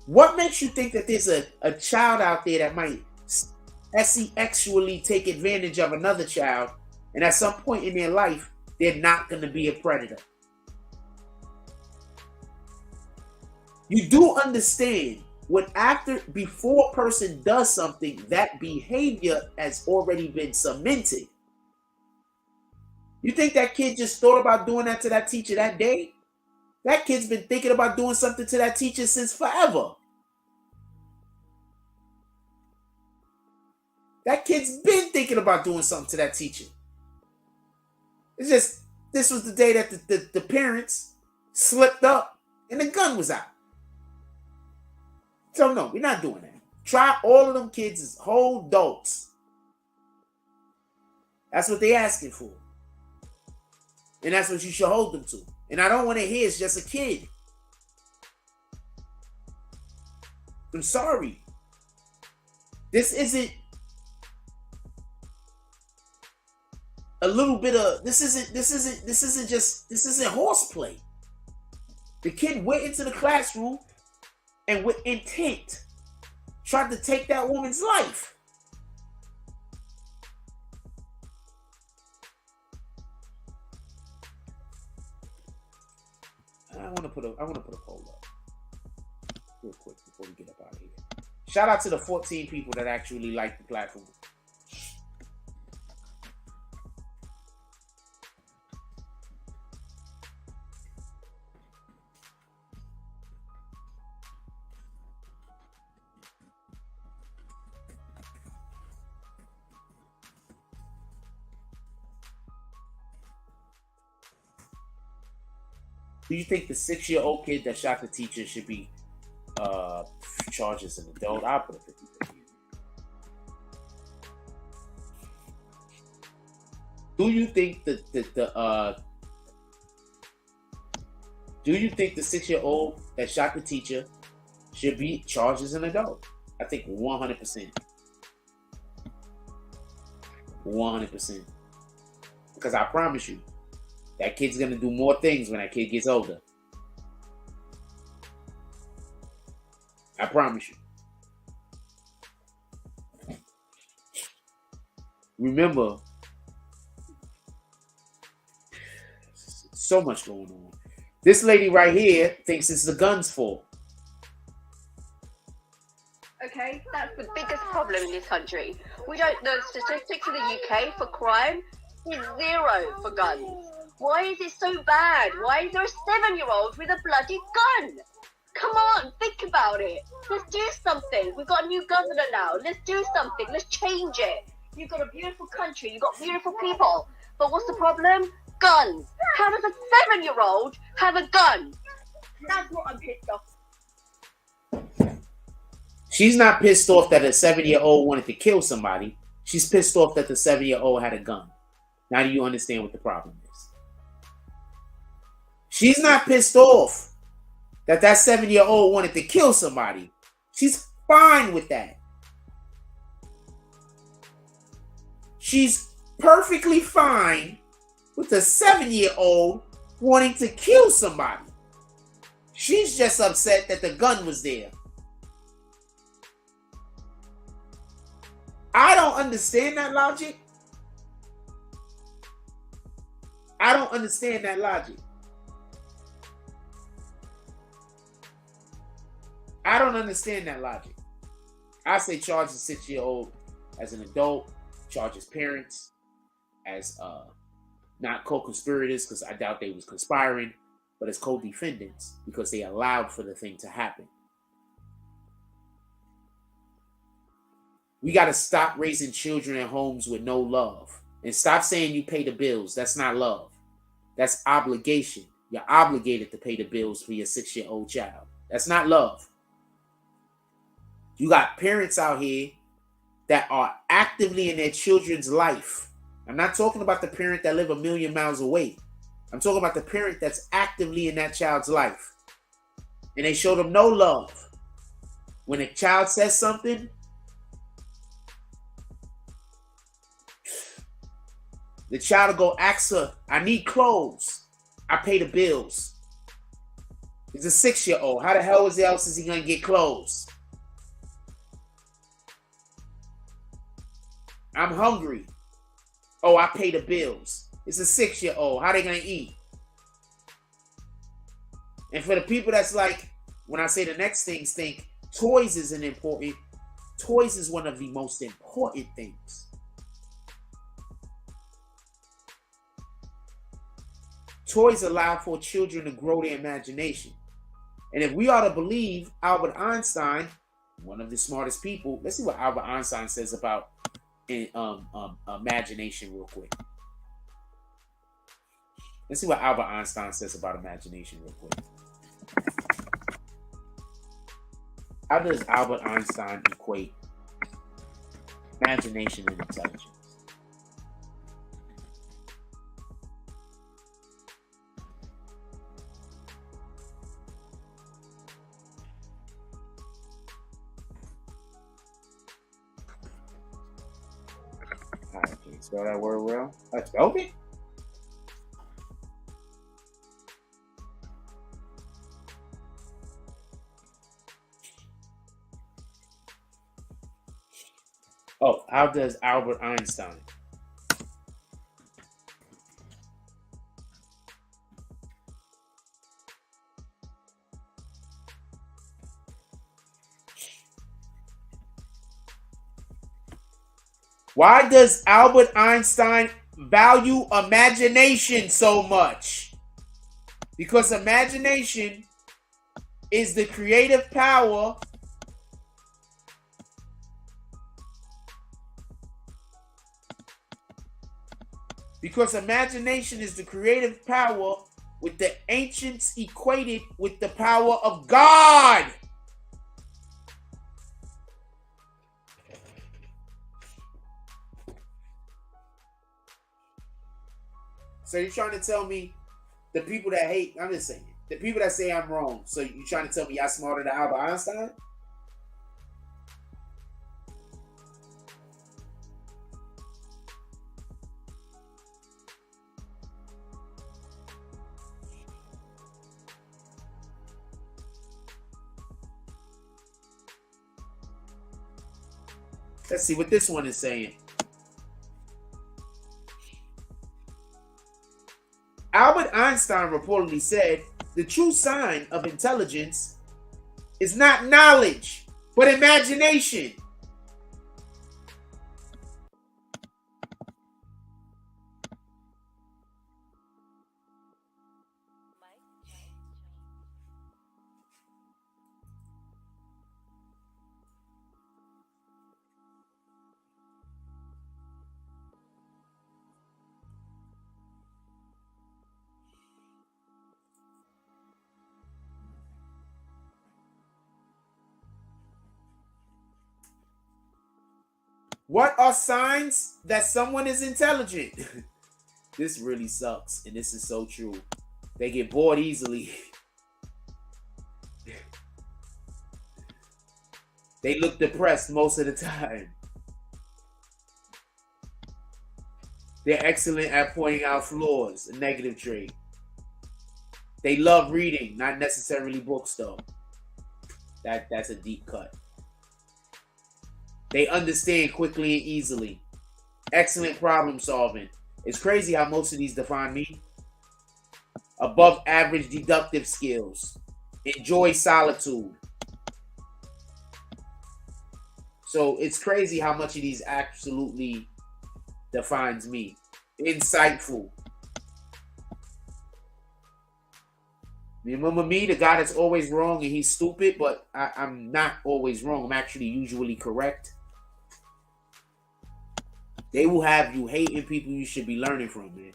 What makes you think that there's a child out there that might sexually take advantage of another child and at some point in their life, they're not going to be a predator? You do understand before a person does something, that behavior has already been cemented. You think that kid just thought about doing that to that teacher that day? That kid's been thinking about doing something to that teacher since forever. That kid's been thinking about doing something to that teacher. It's just, this was the day that the parents slipped up and the gun was out. So no, we're not doing that. Try all of them kids as whole adults. That's what they're asking for. And that's what you should hold them to. And I don't want to hear it's just a kid. I'm sorry. This isn't a little bit of, this isn't horseplay. The kid went into the classroom and with intent tried to take that woman's life. I want to put a poll up. real quick before we get up out of here. Shout out to the 14 people that actually like the platform. Do you think the 6-year-old kid that shot the teacher should be charged as an adult? I'll put a 50-50. Do you think the 6-year-old that shot the teacher should be charged as an adult? I think 100%. 100%. Because I promise you, that kid's gonna do more things when that kid gets older. I promise you. Remember, so much going on. This lady right here thinks it's the gun's fault. Okay, that's the biggest problem in this country. We don't know statistics in the UK for crime is 0 for guns. Why is it so bad? Why is there a 7-year-old with a bloody gun? Come on, think about it. Let's do something. We've got a new governor now. Let's do something. Let's change it. You've got a beautiful country. You've got beautiful people. But what's the problem? Guns. How does a 7-year-old have a gun? That's what I'm pissed off. She's not pissed off that a 7-year-old wanted to kill somebody. She's pissed off that the 7-year-old had a gun. Now do you understand what the problem is? She's not pissed off that 7-year-old wanted to kill somebody. She's fine with that. She's perfectly fine with the 7-year-old wanting to kill somebody. She's just upset that the gun was there. I don't understand that logic. I don't understand that logic. I don't understand that logic. I say charge the 6-year-old as an adult, charge his parents as not co-conspirators, because I doubt they was conspiring, but as co-defendants because they allowed for the thing to happen. We got to stop raising children in homes with no love. And stop saying you pay the bills. That's not love. That's obligation. You're obligated to pay the bills for your 6-year-old child. That's not love. You got parents out here that are actively in their children's life. I'm not talking about the parent that live a million miles away. I'm talking about the parent that's actively in that child's life. And they show them no love. When a child says something, the child will go ask her, I need clothes. I pay the bills. He's a 6-year-old. How the hell else is he going to get clothes? I'm hungry. Oh, I pay the bills. It's a 6-year-old. How they going to eat? And for the people that's like, when I say the next things, think toys isn't important. Toys is one of the most important things. Toys allow for children to grow their imagination. And if we are to believe Albert Einstein, one of the smartest people, let's see what Albert Einstein says about imagination real quick. Let's see what Albert Einstein says about imagination real quick. How does Albert Einstein equate imagination and intelligence? Alright, can you spell that word well? I spelled it? Oh, how does Albert Einstein? Why does Albert Einstein value imagination so much? Because imagination is the creative power with the ancients equated with the power of God. So you're trying to tell me the people that hate, I'm just saying, the people that say I'm wrong, so you're trying to tell me y'all smarter than Albert Einstein? Let's see what this one is saying. Albert Einstein reportedly said, the true sign of intelligence is not knowledge, but imagination. What are signs that someone is intelligent? This really sucks, and this is so true. They get bored easily. They look depressed most of the time. They're excellent at pointing out flaws, a negative trait. They love reading, not necessarily books though. That's a deep cut. They understand quickly and easily. Excellent problem solving. It's crazy how most of these define me. Above average deductive skills. Enjoy solitude. So it's crazy how much of these absolutely defines me. Insightful. You remember me, the guy that's always wrong and he's stupid, but I'm not always wrong. I'm actually usually correct. They will have you hating people you should be learning from, man.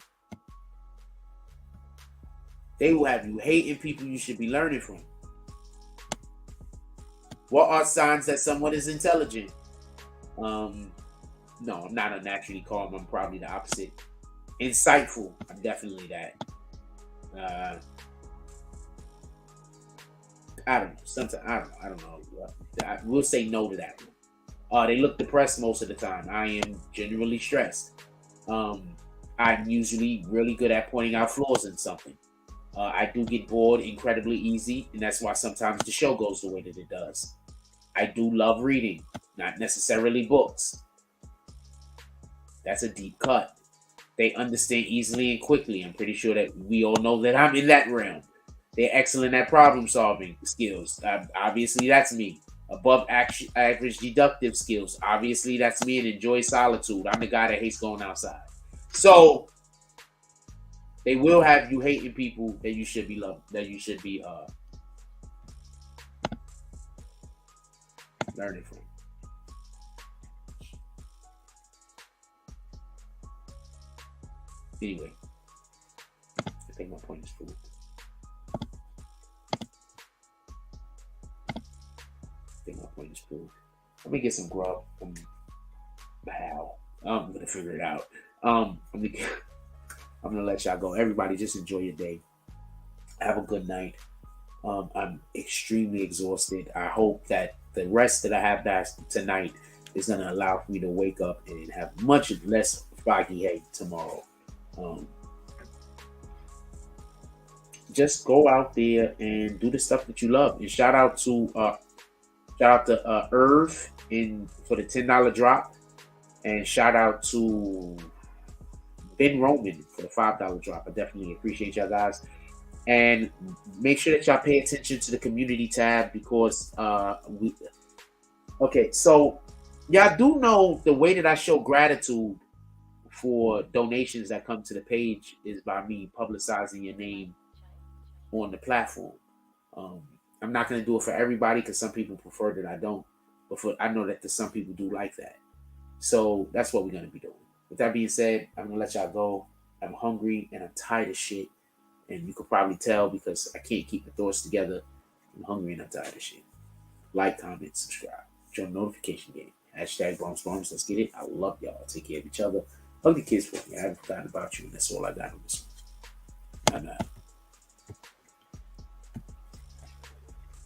They will have you hating people you should be learning from. What are signs that someone is intelligent? No, I'm not unnaturally calm. I'm probably the opposite. Insightful. I'm definitely that. I don't know. Sometimes I don't know. I will say no to that one. They look depressed most of the time. I am generally stressed. I'm usually really good at pointing out flaws in something. I do get bored incredibly easy, and that's why sometimes the show goes the way that it does. I do love reading, not necessarily books. That's a deep cut. They understand easily and quickly. I'm pretty sure that we all know that I'm in that realm. They're excellent at problem solving skills. Obviously, that's me. Above average deductive skills. Obviously, that's me, and enjoy solitude. I'm the guy that hates going outside. So they will have you hating people that you should be loved, that you should be learning from. Anyway, I think my point is proved. Let me get some grub from How. I'm gonna figure it out. I'm gonna let y'all go. Everybody, just enjoy your day. Have a good night. I'm extremely exhausted. I hope that the rest that I have tonight is gonna allow me to wake up and have much less foggy head tomorrow. Just go out there and do the stuff that you love. And shout out to Irv for the $10 drop, and shout out to Ben Roman for the $5 drop. I definitely appreciate y'all guys, and make sure that y'all pay attention to the community tab because so Y'all do know the way that I show gratitude for donations that come to the page is by me publicizing your name on the platform. I'm not going to do it for everybody because some people prefer that I don't. But I know that some people do like that. So that's what we're going to be doing. With that being said, I'm going to let y'all go. I'm hungry and I'm tired of shit. And you could probably tell because I can't keep my thoughts together. I'm hungry and I'm tired of shit. Like, comment, subscribe. Join the notification game. Hashtag Bronx. Let's get it. I love y'all. Take care of each other. Hug the kids for me. I haven't forgotten about you. And that's all I got on this one. I'm out.